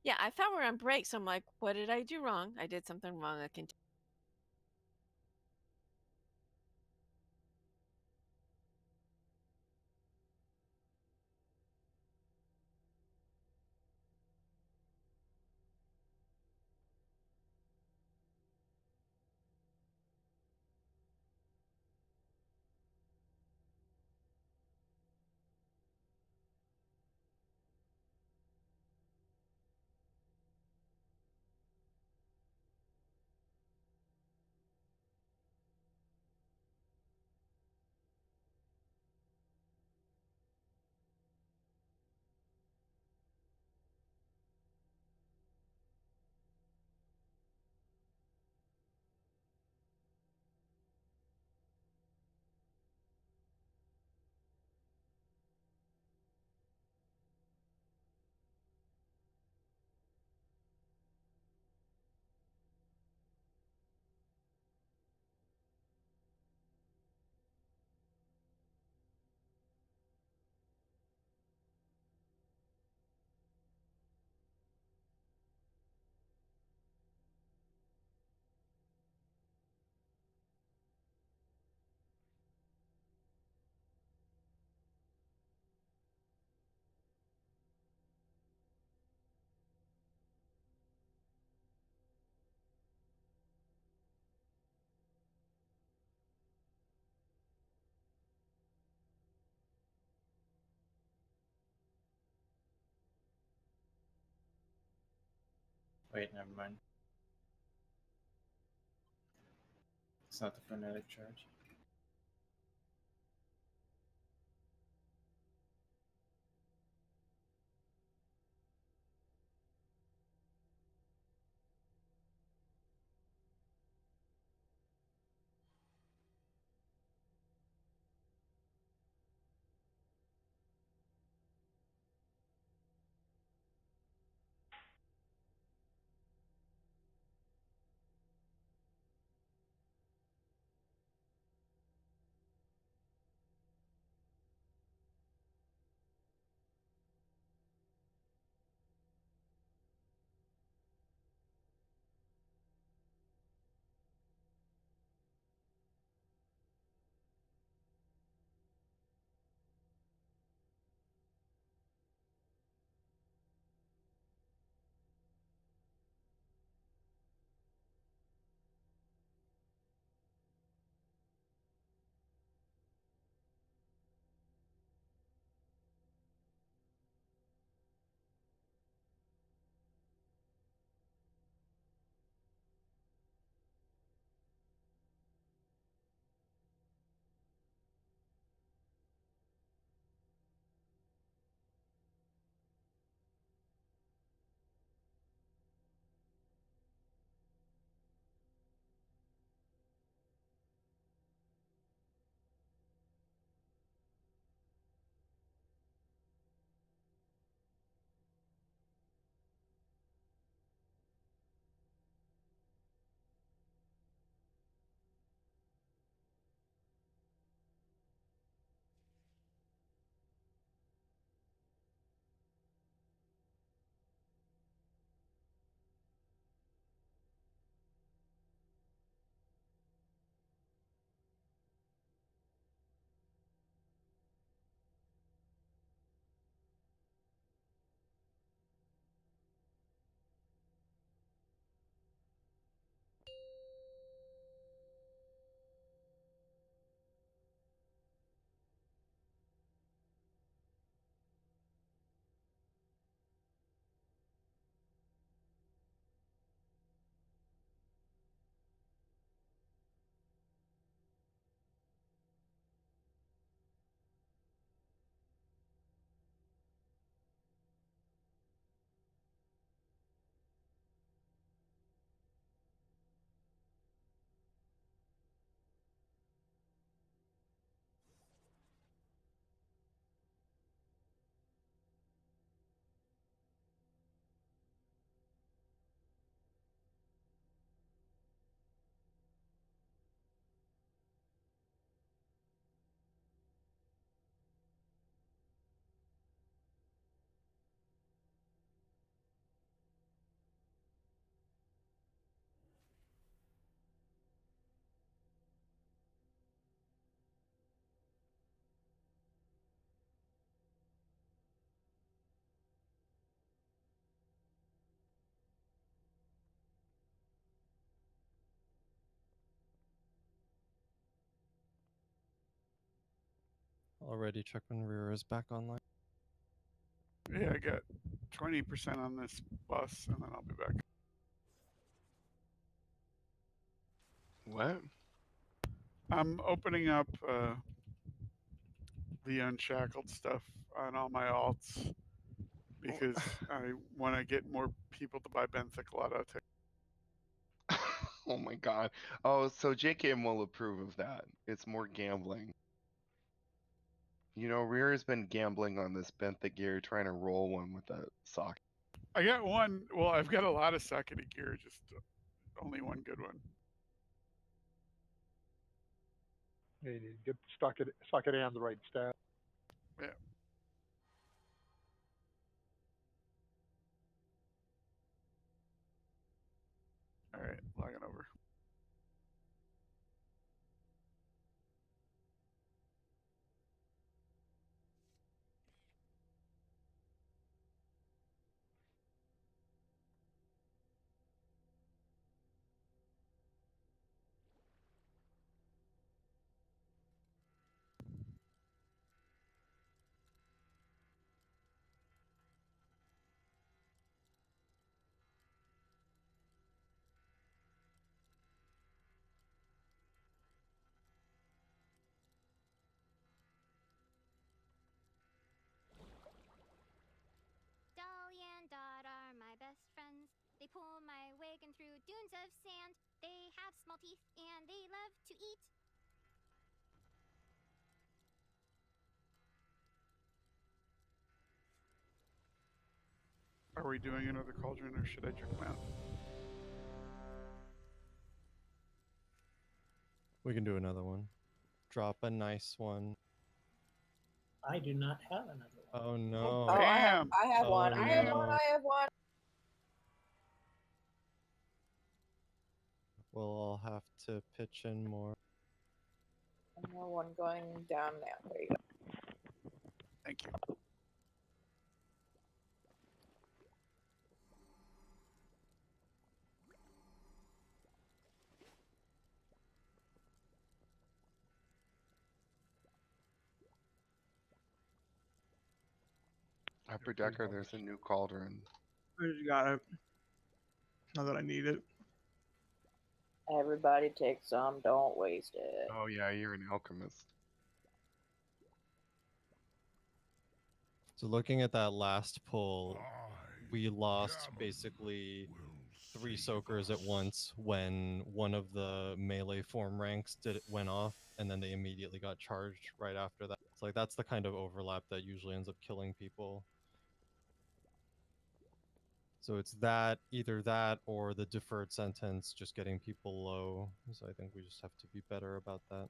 Yeah, I thought we were on break, so I'm like, what did I do wrong? I did something wrong. I can. Wait, never mind. It's not the frenetic charge. Already, check when rear is back online. Yeah, I got 20% on this bus, and then I'll be back. What? I'm opening up the Unshackled stuff on all my alts because I want to get more people to buy Benthic Lotto tickets. Oh my god. Oh, so JKM will approve of that. It's more gambling. You know, Rear has been gambling on this Benthic gear, trying to roll one with that sock. I got one. Well, I've got a lot of sockety gear, just only one good one. You need to get socket and the right stat. Yeah. All right, logging over. pull my wagon through dunes of sand. They have small teeth and they love to eat. Are we doing another cauldron or should I check them out? We can do another one. Drop a nice one. I do not have another one. Oh no. Oh, I have Oh, one. I have no. one. I have one. We'll all have to pitch in more. One more one going down now. There you go. Thank you. Upper Decker, there's a new cauldron. I just got it. Not that I need it. Everybody take some. Don't waste it. Oh yeah, you're an alchemist. So looking at that last pull, we lost basically 3 soakers at once when one of the melee form ranks went off, and then they immediately got charged right after that. It's like that's the kind of overlap that usually ends up killing people. So it's that, either that or the deferred sentence just getting people low. So I think we just have to be better about that.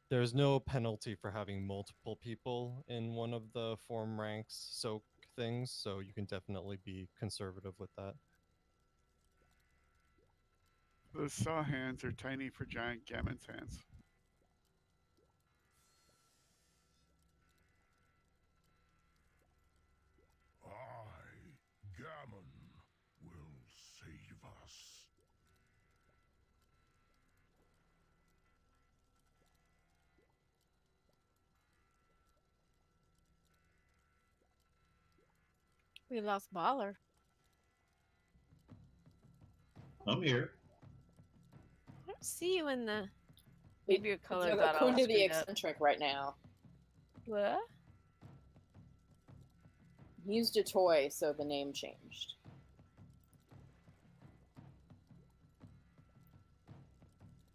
There's no penalty for having multiple people in one of the form ranks soak things, so you can definitely be conservative with that. Those saw hands are tiny for giant Gammon's hands. Gammon will save us. We lost Baller. I'm here. I don't see you in the. Maybe your color They're got all Kunda the screwed up. eccentric right now. What? He used a toy, so the name changed.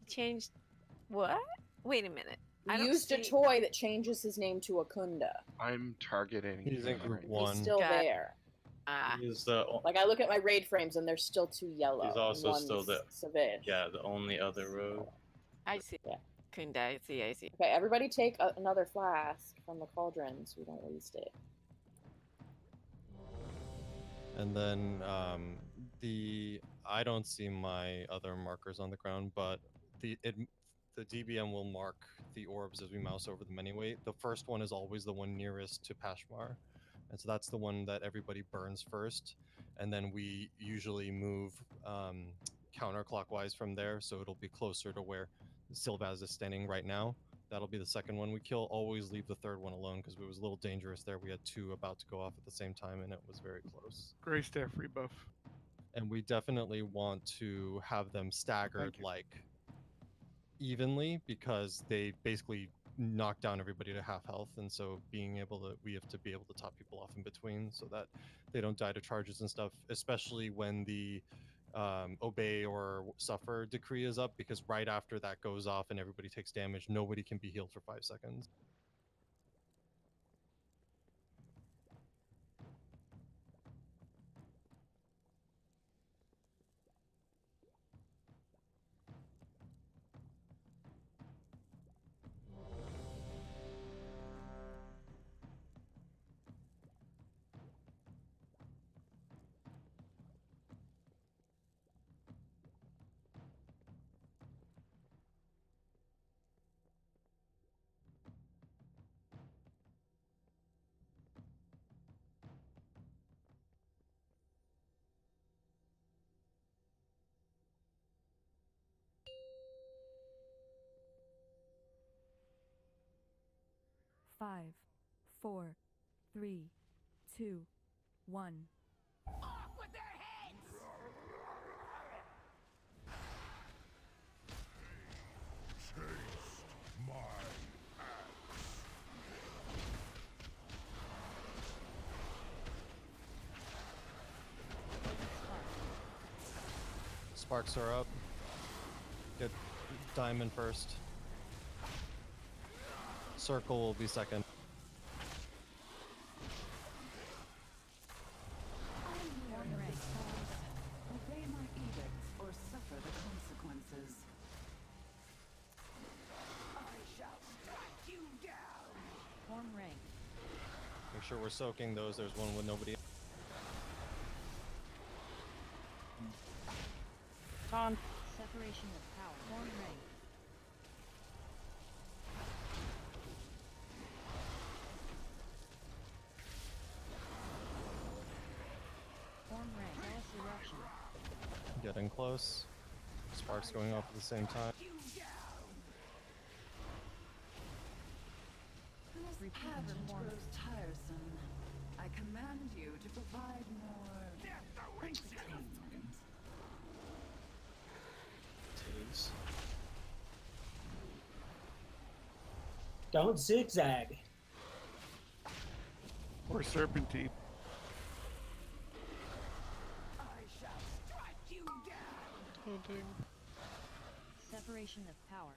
Changed. What? Wait a minute. I He don't used a see- toy that changes his name to Akunda. I'm targeting. He's in him group right now. one. He's still Got it. there. Ah. He's the Like I look at my raid frames and they're still 2 yellow. he's also and still one's the Savage. the only other rogue. I see. Yeah. Kunda, I see. I see. Okay, everybody take another flask from the cauldron so we don't waste it. And then I don't see my other markers on the ground, but the DBM will mark the orbs as we mouse over them anyway. The first one is always the one nearest to Pashmar, and so that's the one that everybody burns first, and then we usually move counterclockwise from there, so it'll be closer to where Sylvaz is standing right now. That'll be the second one we kill. Always leave the third one alone because it was a little dangerous there. We had 2 about to go off at the same time, and it was very close. Gray staff rebuff. And we definitely want to have them staggered like evenly because they basically knock down everybody to half health, and so we have to be able to top people off in between so that they don't die to charges and stuff, especially when the obey or suffer decree is up, because right after that goes off and everybody takes damage, nobody can be healed for 5 seconds. Five, 4, 3, 2, 1. Off with their heads! Taste my axe. Sparks are up. Get diamond first. Circle will be second. Obey my edicts or suffer the consequences. I shall strike you down. Form rank. Make sure we're soaking those. There's one with nobody. On. Separation of power. Form rank. Form rank. Mass eruption. Getting close. Sparks going off at the same time. This pageant grows tiresome. I command you to provide more entertainment. Titties. Don't zigzag. Or serpentine. I shall strike you down. Separation of power.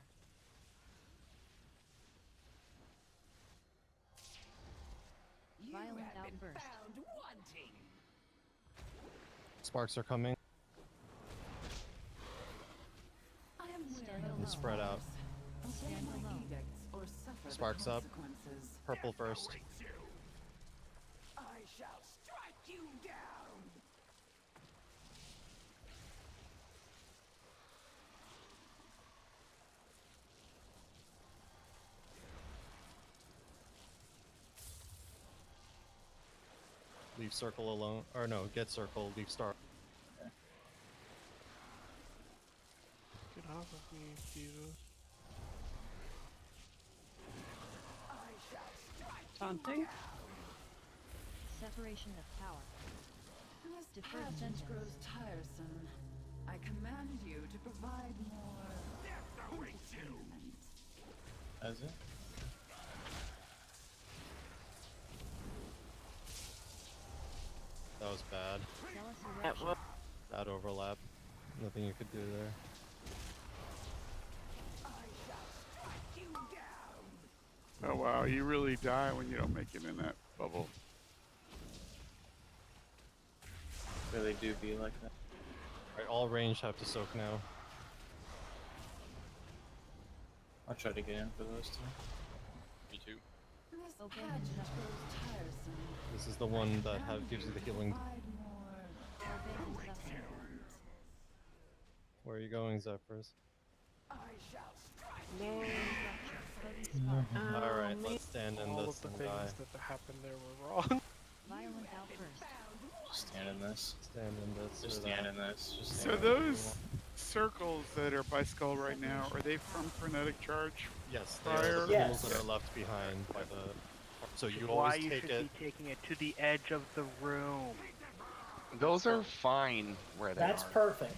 You Violent have been outburst. found wanting. Sparks are coming. I am Stand wearing alone. Spread out. Obey Stand my alone. edicts or suffer Sparks the up. consequences. Purple first. I shall strike you down. Leave circle alone. Or no, get circle. Leave star. Get off of me, Jesus. I shall strike Taunting. you down. Separation of power. This Deferred pageant sentence. grows tiresome. I command you to provide more entertainment. As it? That was bad. Zealous That eruption. was Bad overlap. Nothing you could do there. I shall strike you down. Oh wow, you really die when you don't make it in that bubble. Really do be like that. Alright, all range have to soak now. I'll try to get in for those two. Me too. This Obey pageant himself. grows tiresome. This is the one that gives you the healing. Provide more Obey himself. entertainment. Where are you going, Zephyrs? I shall strike No. Alright, man. let's stand in All this of the and things die. that happened there were wrong. Violent outburst. Just stand in this. Stand in this. Just or stand that. in this. Just So stand in this. those circles that are by Skull right now, are they from Frenetic Charge? Yes, they are Fire. the Yes. pools that are left behind by the. So you Why always you take should it. be taking it to the edge of the room. Those are fine where they That's are. perfect.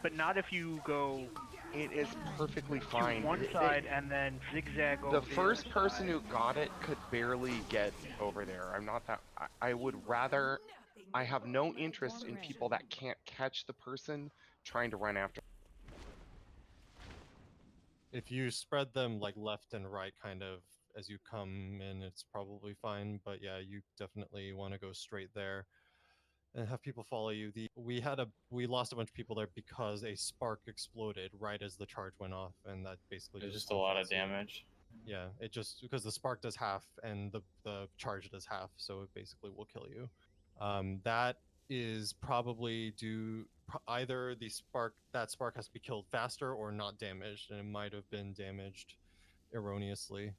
But not if you go It is perfectly to fine. one They- side and then zigzag over the the first other person side. who got it could barely get over there. I'm not that. I would rather. I have no interest in people that can't catch the person trying to run after. If you spread them like left and right, kind of as you come in, it's probably fine. But yeah, you definitely want to go straight there and have people follow you. We lost a bunch of people there because a spark exploded right as the charge went off, and that basically There's just just a lot of one-shots you. damage. Yeah, it just because the spark does half and the charge does half, so it basically will kill you. That is probably either that spark has to be killed faster or not damaged, and it might have been damaged erroneously.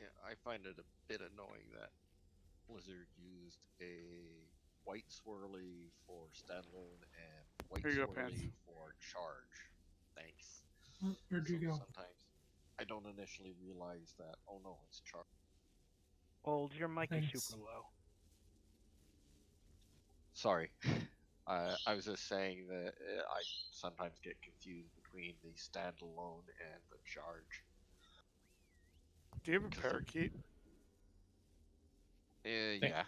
Yeah, I find it a bit annoying that Blizzard used a white swirly for standalone and white Here you go, Pants. swirly for charge. Thanks. Where'd you So go? sometimes I don't initially realize that, oh no, it's charge. Old, your mic Thanks. is super low. Sorry. I was just saying that I sometimes get confused between the standalone and the charge. Do you have a parakeet? Yeah.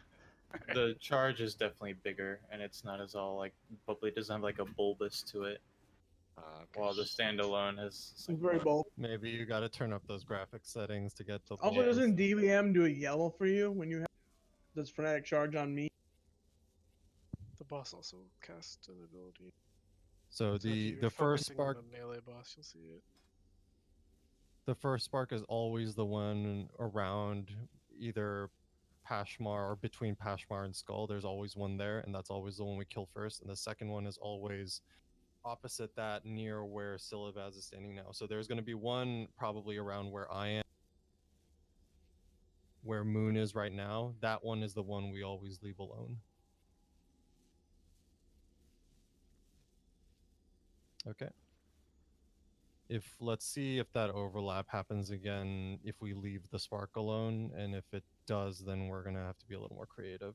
The charge is definitely bigger, and it's not as all like bubbly. It doesn't have like a bulbous to it. While the standalone has It's very bold. Maybe you got to turn up those graphic settings to get the. Also, bulbous. doesn't DBM do a yellow for you when you have this Fnatic charge on me? The boss also casts an ability. So So if you're the first focusing on spark, a melee boss, you'll see it. the first spark is always the one around either Pashmar or between Pashmar and Skull. There's always one there, and that's always the one we kill first. And the second one is always opposite that, near where Silivaz is standing now. So there's going to be one probably around where I am, where Moon is right now. That one is the one we always leave alone. Okay. Let's see if that overlap happens again if we leave the spark alone, and if it does, then we're gonna have to be a little more creative.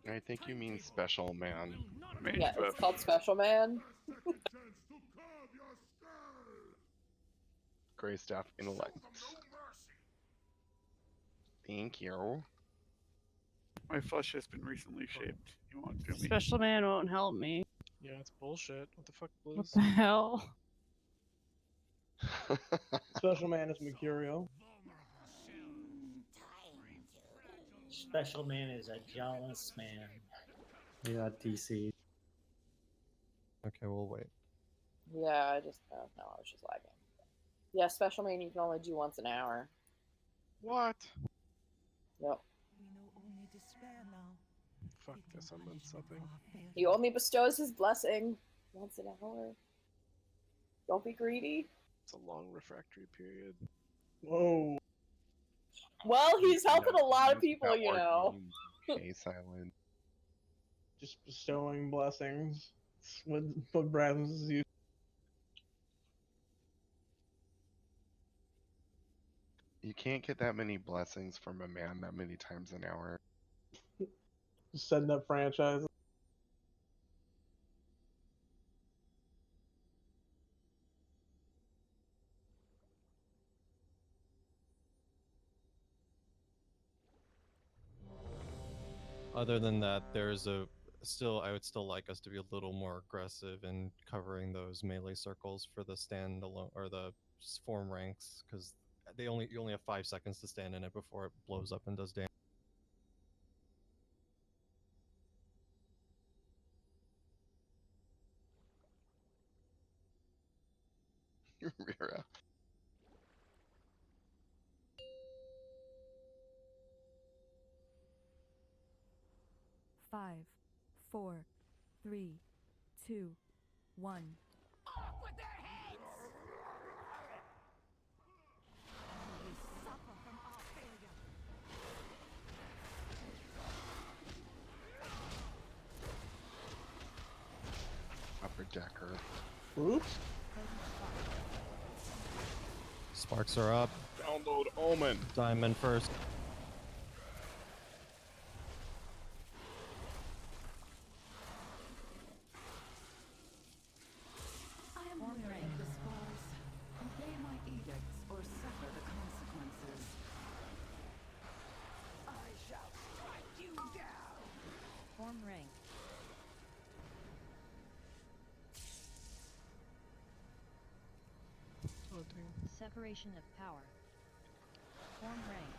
I think you mean Special Man. Yeah, it's called Special Man. Gray Staff Intellect. Thank you. My flesh has been recently shaped. You want to do me? Special Man won't help me. Yeah, it's bullshit. What the fuck, Blues? What the hell? Special Man is Mercurial. Special Man is a jealous man. Yeah, DC. Okay, we'll wait. Yeah, I just no, I was just lagging. Yeah, Special Man you can only do once an hour. What? Yep. Fuck this, I'm unsubbing. He only bestows his blessing once an hour. Don't be greedy. It's a long refractory period. Whoa. Well, he's helping a lot of people, you know. Silent. Just bestowing blessings. What Brad's is used. You can't get that many blessings from a man that many times an hour. Just setting up franchises. Other than that, there's I would still like us to be a little more aggressive in covering those melee circles for the standalone or the form ranks, because you only have 5 seconds to stand in it before it blows up and does damage. Mira. Five, 4, 3, 2, 1. With their heads! They suffer from our failure. Upper Decker. Oops. Sparks are up. Download Omen. Diamond first. I am wearing the scars. Obey my edicts or suffer the consequences. I shall strike you down. Form rank. Oh, dang. Separation of power. Form rank.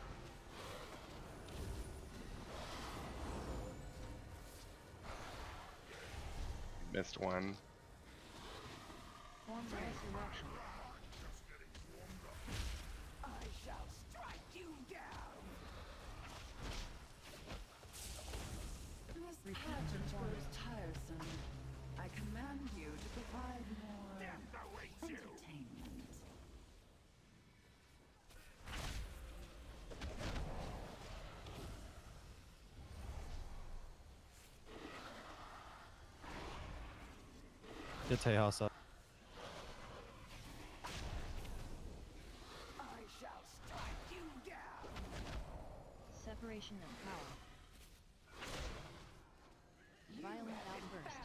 Missed one. Form resurrection. I shall strike you down. This pageant grows tiresome. I command you to provide more entertainment. Get Tejas up. I shall strike you down. Separation of power. Violent outburst.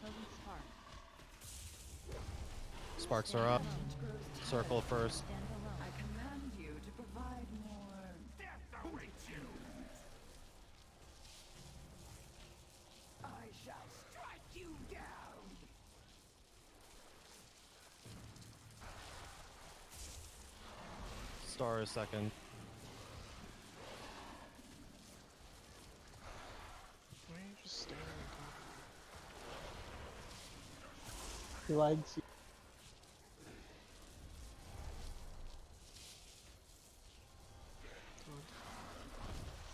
Focus Sparks are up. Circle first. I command you to provide more. Death awaits you. I shall strike you down. Star is second. Why are you just staring at He likes you.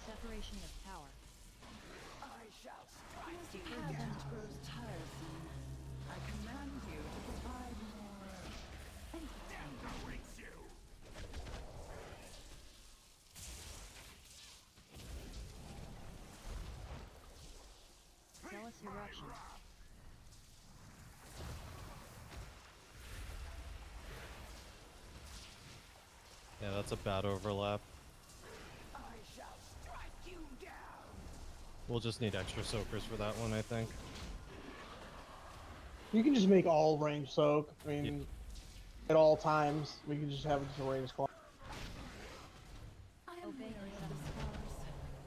Separation of power. I shall strike you down. Grows tiresome. I command you to provide more. Death awaits you. Zealous eruption. Yeah, that's a bad overlap. I shall strike you down. We'll just need extra soakers for that one, I think. You can just make all range soak. I mean, at all times, we can just have just a range clock. I am weary of the scars.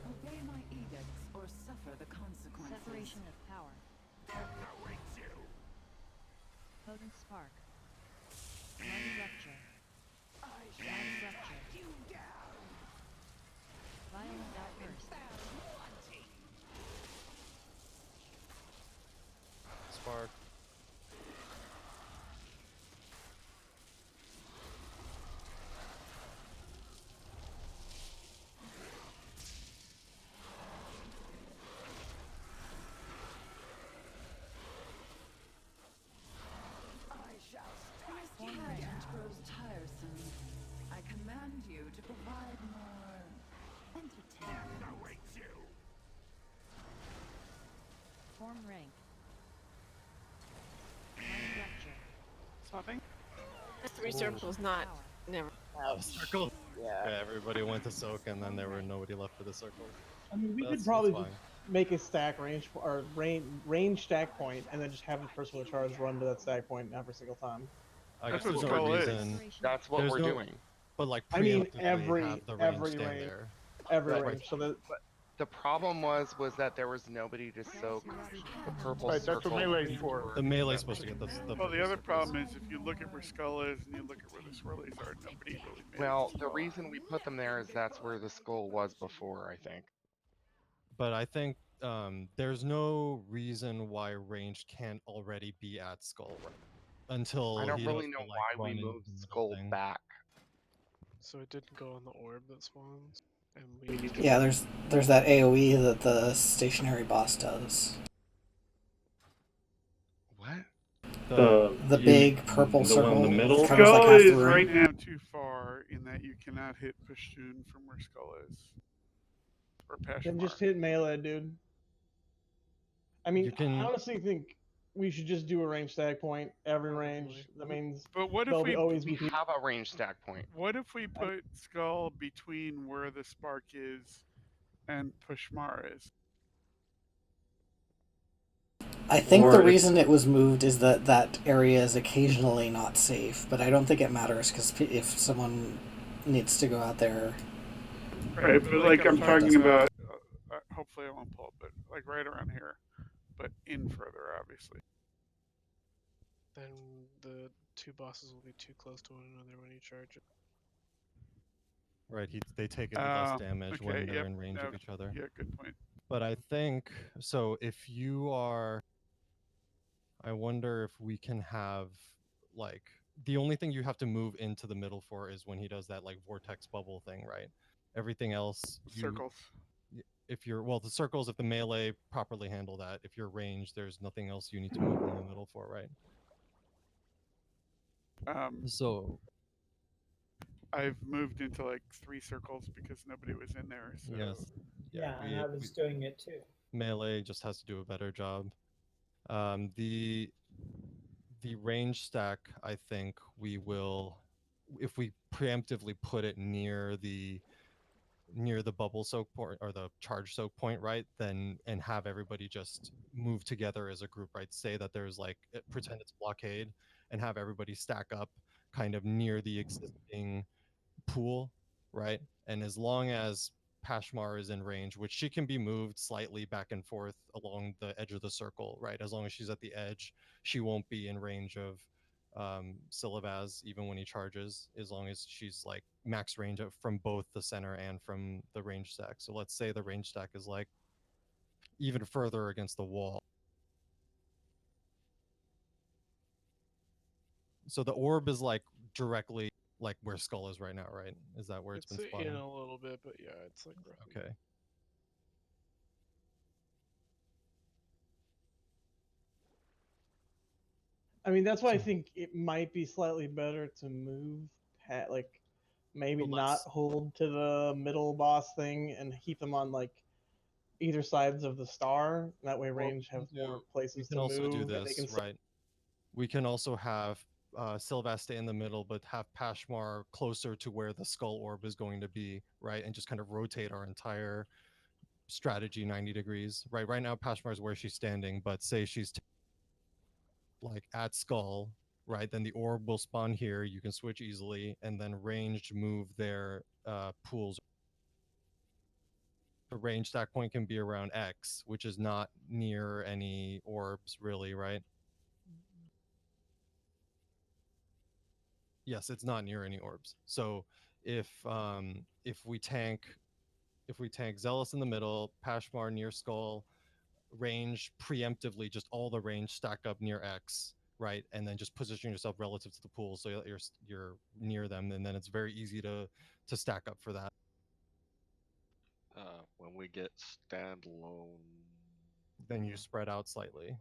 Obey my edicts or suffer the consequences. Separation of power. Death awaits you. Potent spark. Mighty rupture. I shall Mighty strike rupture. you down. Violent outburst. Spark. I shall strike you down. Grows tiresome. I command you to provide more. Entertainment. Death awaits you. Form rank. Mighty rupture. Stopping. The 3 circles, not never. Oh, circle. Yeah, everybody went to soak, and then there were nobody left for the circle. I mean, we That's- could probably that's just make a stack range or range stack point, and then just have the person with charge run to that stack point every single time. I That's guess what there's no Skull is. reason. That's what There's we're no- doing. But like I mean, preemptively every have the range every stand range, there. every Right. range. So that The problem was that there was nobody to soak the purple Right, that's what circle. melee's for. The melee's supposed to get the Well, the purple other circles. problem is if you look at where Skull is and you look at where the swirlies are, nobody really made Well, it. the reason we put them there is that's where the skull was before, I think. But I think there's no reason why ranged can't already be at skull until I don't he really does know the, why like, we run into moved the middle skull thing. back. So it didn't go on the orb that spawns, and we need to. Yeah, there's that AOE that the stationary boss does. What? The big purple the one circle. in the middle? Covers like Skull half the is room. right now too far in that you cannot hit Pashtun from where Skull is. Or then Pashmar. just hit melee, dude. I mean, You can- I honestly think we should just do a range stack point every range. That means But what if there'll we always We be have a range stack point. what if we put Skull between where the spark is and Pushmar is? I think Or the if- reason it was moved is that that area is occasionally not safe, but I don't think it matters because if someone needs to go out there, Right, but like I'm talking about, hopefully I won't pull, but like right around here, but in further, obviously. Then the two bosses will be too close to one another when you charge it. Right, they take it less Oh, damage okay, when they're yep, in range no, of each other. Yeah, good point. But I think so. If you are, I wonder if we can have like the only thing you have to move into the middle for is when he does that like vortex bubble thing, right? Everything else, Circles. If you're the circles, if the melee properly handle that, if you're ranged, there's nothing else you need to move in the middle for, right? So I've moved into like 3 circles because nobody was in there. So yes, Yeah, and I was doing it too. melee just has to do a better job. The range stack, I think we will, if we preemptively put it near the bubble soak point or the charge soak point, right? Then and have everybody just move together as a group, right? Say that there's like pretend it's blockade, and have everybody stack up kind of near the existing pool, right? And as long as Pashmar is in range, which she can be moved slightly back and forth along the edge of the circle, right? As long as she's at the edge, she won't be in range of Silivaz even when he charges, as long as she's like max range from both the center and from the range stack. So let's say the range stack is like even further against the wall. So the orb is like directly like where Skull is right now, right? Is that where it's been in spawning? a little bit, but yeah, it's like roughly. Okay. I mean, that's why I think it might be slightly better to move, like maybe Well, not hold to the middle boss thing and keep them on like either sides of the star. That way, range have more We places can to also move. do and they this, can right? We can also have Sylvas stay in the middle, but have Pashmar closer to where the skull orb is going to be, right? And just kind of rotate our entire strategy 90 degrees, right? Right now, Pashmar is where she's standing, but say she's like at skull, right? Then the orb will spawn here. You can switch easily, and then ranged move their pools. The range stack point can be around X, which is not near any orbs, really, right? Yes, it's not near any orbs. So if we tank Zealous in the middle, Pashmar near skull, range preemptively, just all the range stack up near X, right? And then just position yourself relative to the pool so you're near them, and then it's very easy to stack up for that. When we get standalone, Then you spread out slightly.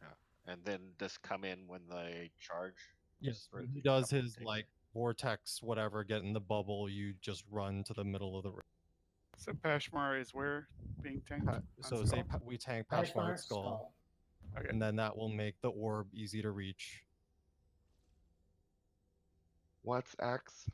yeah, and then just come in when they charge. Yes, Or when he they does come his take like vortex, whatever, get in the bubble, you just run to the middle of the ring. So Pashmar is where being tanked? On So Skull? say we tank Pashmar at skull, Okay. and then that will make the orb easy to reach. What's X?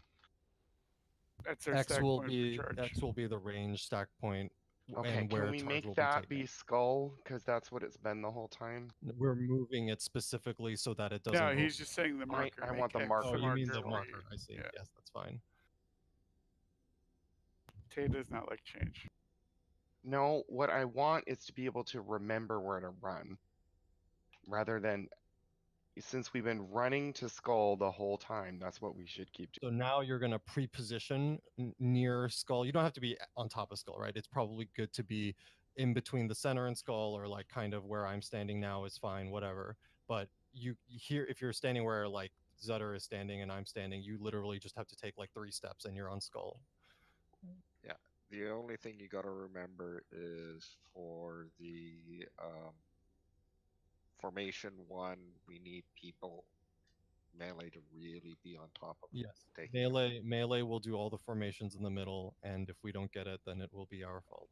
That's our X stack will point be for charge. X will be the range stack point, Okay, and where can we charge make will be that taken. be skull? Because that's what it's been the whole time. We're moving it specifically so that it doesn't. No, he's just saying the marker. I want the Make X marker. Oh, you mean the for marker? you. I see. Yeah. Yes, that's fine. Tay does not like change. No, what I want is to be able to remember where to run. Rather than, since we've been running to skull the whole time, that's what we should keep doing. So now you're going to pre-position near skull. You don't have to be on top of skull, right? It's probably good to be in between the center and skull, or like kind of where I'm standing now is fine, whatever. But you here, if you're standing where like Zutter is standing and I'm standing, you literally just have to take like 3 steps and you're on skull. Yeah, the only thing you gotta remember is for the formation 1, we need people melee to really be on top of. Yes, taking melee will do all the formations in the middle, and if we don't get it, then it will be our fault.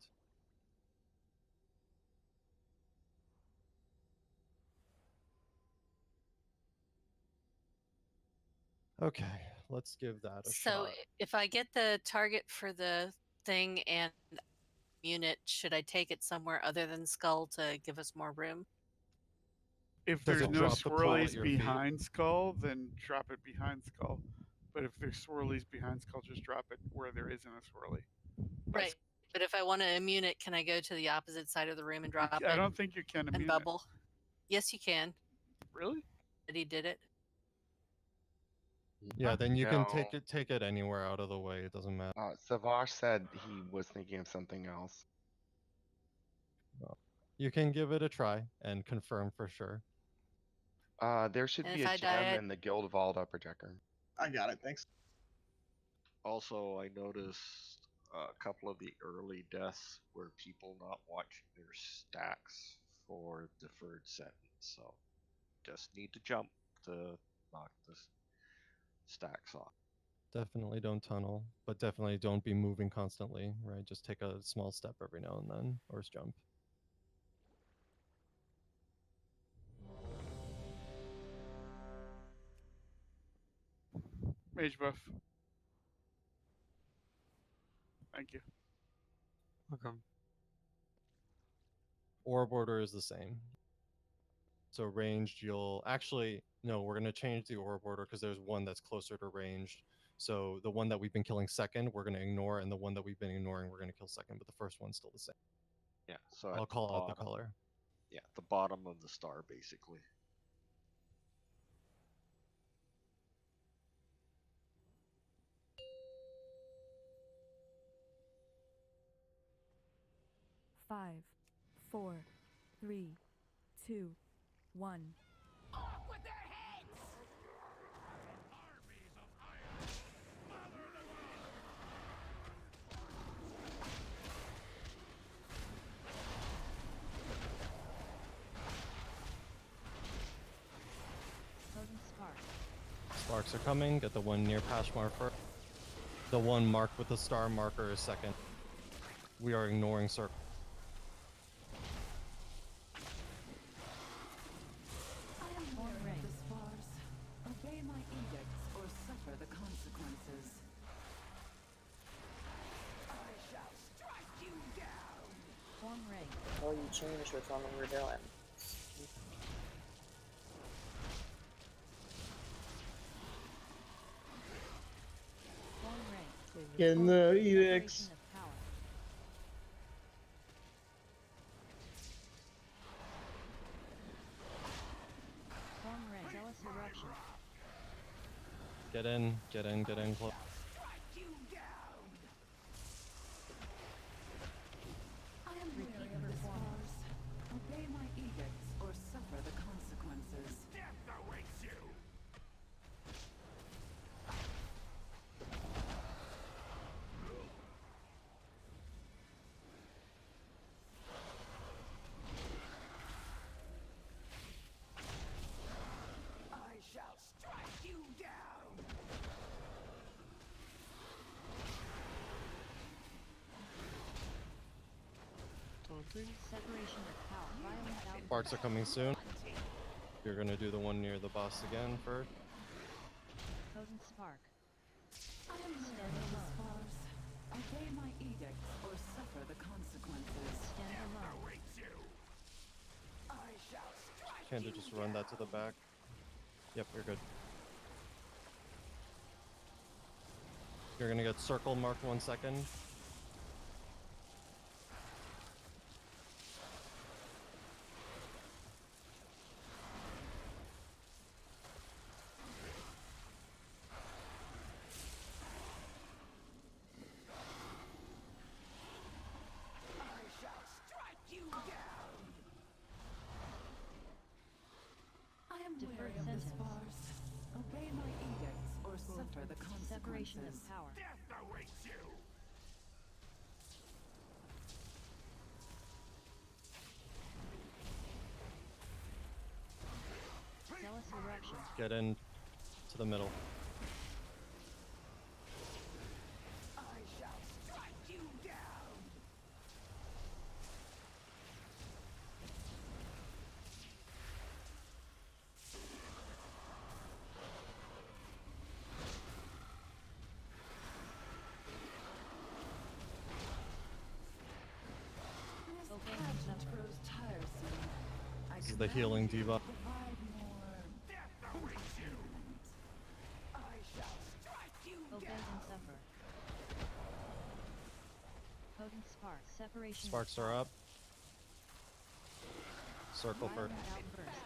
Okay, let's give that a So shot. if I get the target for the thing and unit, should I take it somewhere other than skull to give us more room? If Does there's it no drop the pool at swirlies your feet? behind skull, then drop it behind skull. But if there's swirlies behind skull, just drop it where there isn't a swirly. Right. But if I want to immune it, can I go to the opposite side of the room and drop it? I don't think you can immune and bubble. Yes, you can. Really? But he did it. Yeah, then you can No. take it anywhere out of the way. It doesn't matter. Savash said he was thinking of something else. You can give it a try and confirm for sure. There should And be if a I gem die, in the Guild Vault upper decker. I got it. Thanks. Also, I noticed a couple of the early deaths were people not watching their stacks for deferred sentence. So, just need to jump to knock the stacks off. Definitely don't tunnel, but definitely don't be moving constantly, right? Just take a small step every now and then, or jump. Mage buff. Thank you. Welcome. Orb order is the same. So ranged, you'll actually no. We're gonna change the orb order because there's one that's closer to ranged. So the one that we've been killing second, we're gonna ignore, and the one that we've been ignoring, we're gonna kill second. But the first one's still the same. Yeah, so I'll at call out the bottom- color. Yeah, the bottom of the star, basically. Five, 4, 3, 2, 1. With their heads! Potent spark. Sparks are coming. Get the one near Pashmar first. The one marked with the star marker is second. We are ignoring circle. I am weary of this farce. Obey my edicts or suffer the consequences. I shall strike you down. Form ring. Well, you changed which one we were doing. Form ring. Getting the edicts. Separation of power. Form ring. Zealous eruption. Get in, get in, get in close. Strike you down. I am weary of this farce. Obey my edicts or suffer the consequences. Death awaits you. I shall strike you down. Taunting. Separation of power. Violent outburst. Sparks are coming soon. You're gonna do the one near the boss again first. Potent spark. I am weary of this farce. Obey my edicts or suffer the consequences. Stand alone. I shall strike Can't you just run that to the back. Yep, you're good. You're gonna get circle marked 1 second. I shall strike you down. I am Deferred weary of this sentence. farce. Obey my edicts or suffer the consequences. Separation of power. Death awaits you. Zealous eruption. Get in to the middle. I shall strike you down. This Obey pageant suffer. grows tiresome. I This is the command healing you to diva. provide more. Death awaits you. I shall strike you Obey down. and suffer. Potent spark. Separation. of Sparks are up. Circle first. Violent outburst.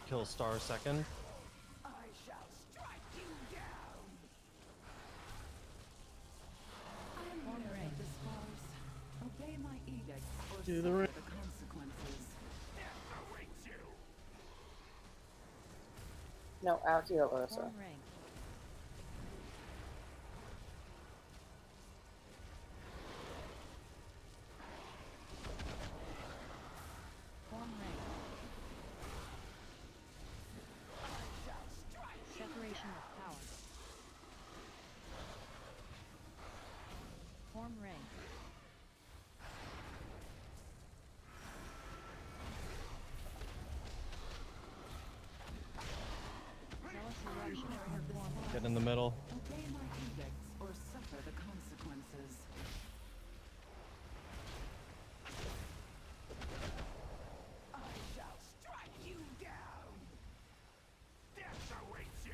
Kill star second. I shall strike you down. I am Form weary ring. of this farce. Obey my edicts or Do the suffer ring. the consequences. Death awaits you. No, out here, Larissa. Form ring. Form ring. Separation of power. Form ring. Get in the middle. Obey my edicts or suffer the consequences. I shall strike you down. Death awaits you.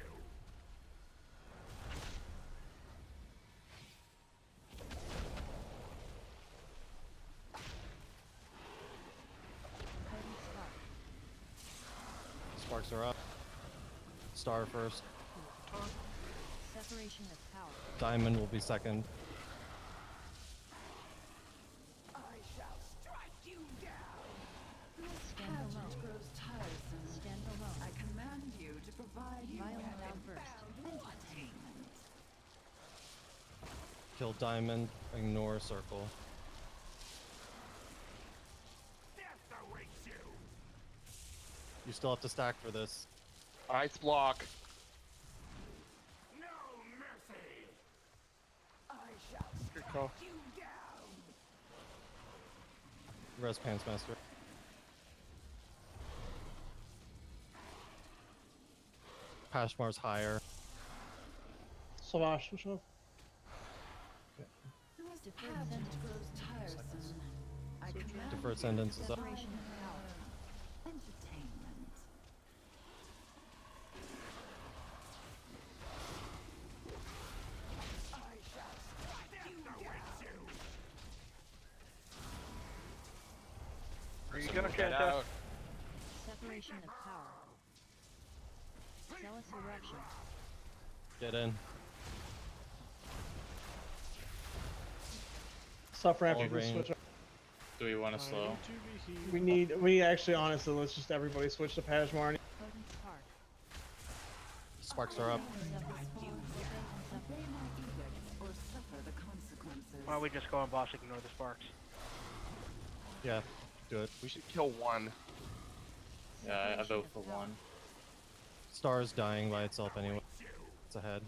Sparks are up. Star first. Separation of power. Diamond will be second. I shall strike you down. This Stand pageant alone. grows tiresome. Stand alone. I command you to provide you Violent with outburst. entertainment. Kill Diamond. Ignore Circle. Death awaits you. You still have to stack for this. Ice block. No mercy. I shall Good strike call. you down. Res Pants Master. Pashmar's higher. Savash, switch off. This pageant grows tiresome. I command Deferred you to sentence is up. provide me with entertainment. I shall strike you down. Are you Someone gonna get catch us? out. Separation of power. Zealous eruption. Get in. Suffer after All you range. switch off. Do we want to slow? We need actually honestly, let's just everybody switch to Pashmar. Potent spark. Sparks are up. Obey my edicts or suffer the consequences. Why don't we just go on boss, ignore the sparks? Yeah, do it. We should kill one. Yeah, I vote for one. Star's dying by itself anyway. It's ahead.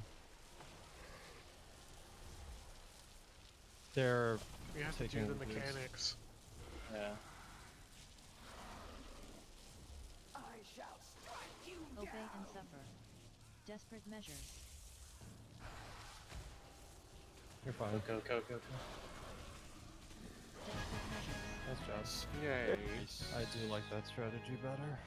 They're We have to do taking the loose. mechanics. Yeah. I shall strike you Obey down. and suffer. Desperate measures. You're fine. Go. Desperate measures. Nice job. Yay. I do like that strategy better.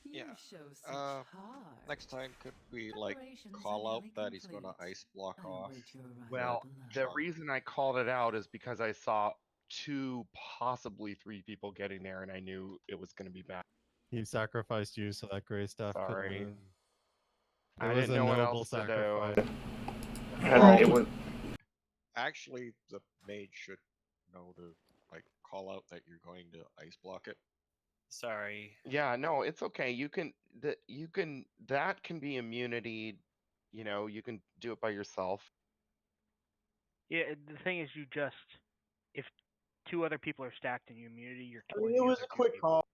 You Yeah. show such Uh, heart. Next time, could we like Preparations call are out nearly that he's gonna complete. ice block I off? await your arrival Well, below. the Sure. reason I called it out is because I saw 2, possibly 3 people getting there, and I knew it was going to be bad. He sacrificed you so that Gray Staff could Sorry. move. It I was didn't a know what noble else to sacrifice. do. Well, It was. Actually, the mage should know to like call out that you're going to ice block it. Sorry. Yeah, no, it's okay. That can be immunity. You know, you can do it by yourself. Yeah, the thing is, if 2 other people are stacked in your immunity, you're I killing mean, it the was other a 2 quick people. call.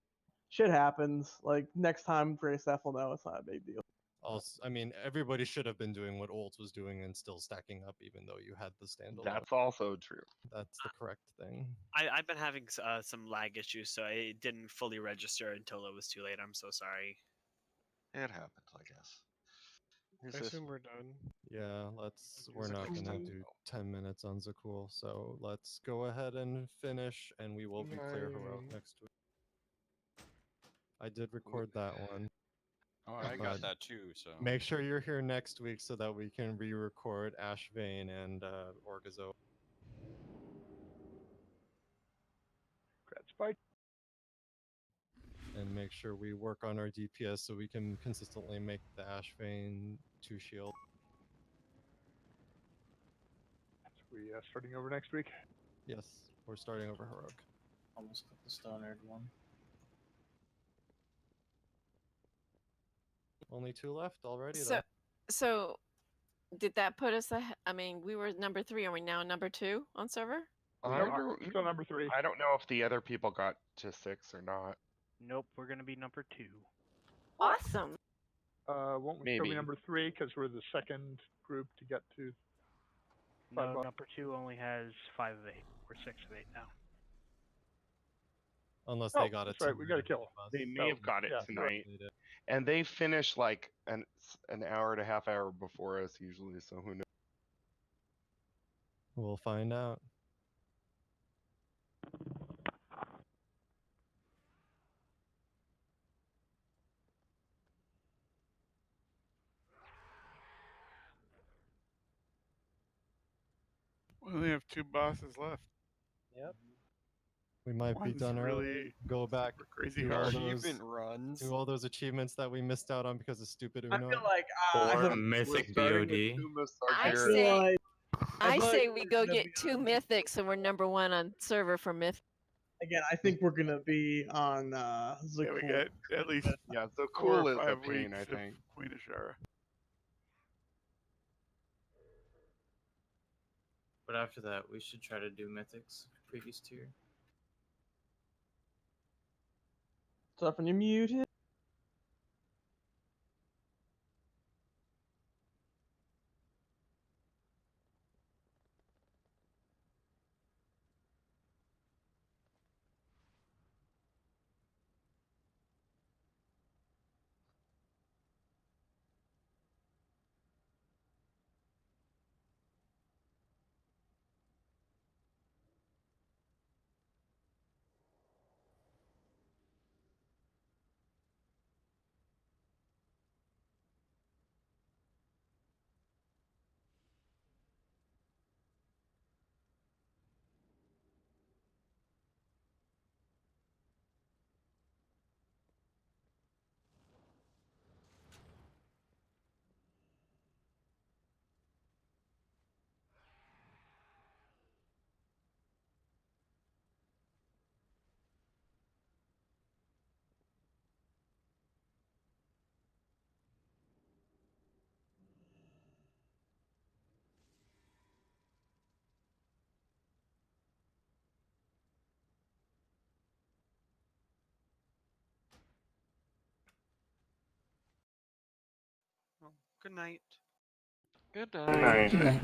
Shit happens. Like next time, Gray Staff will know it's not a big deal. Also, I mean, everybody should have been doing what Olt was doing and still stacking up, even though you had the standalone. That's also true. That's the correct thing. I've been having some lag issues, so I didn't fully register until it was too late. I'm so sorry. It happens, I guess. I assume we're done. Yeah, we're not Zakul's gonna done. do 10 minutes on Zakul, so let's go ahead and finish, and we will be clear heroic Yay. next week. I did record that one. Oh, I got but that too. So make sure you're here next week so that we can re-record Ashvane and Orgazo. Congrats, bye. And make sure we work on our DPS so we can consistently make the Ashvane 2 shield. We starting over next week. Yes, we're starting over heroic. Almost got the Stonard one. Only 2 left already. So did that put us ahead? I mean, we were number 3. Are we now number 2 on server? Still number 3. I don't know if the other people got to 6 or not. Nope, we're gonna be number 2. Awesome. Won't we still be Maybe. number 3 because we're the second group to get to? No, number 2 only has 5 of 8. We're 6 of 8 now. unless Oh, they got it. that's right. We got to kill. They may have got it Yeah, tonight, and they finish like an hour and a half hour before us usually. So who knows? We'll find out. We only have 2 bosses left. Yep. We might be One's done early. really Go back. super crazy do all hard. those Achievement runs. Do all those achievements that we missed out on because of stupid I Uno. feel like Or Mythic BOD. I feel say, like- I feel say like we we're go gonna get 2 mythics and we're number 1 on server for myth. Again, I think we're gonna be on Yeah, we Zakul. got at least Yeah, the 4 cool or is a 5 pain, weeks I of think. Queen Ashara. But after that, we should try to do mythics previous tier. Stuff when you mute him. Good night. Good night. Good night.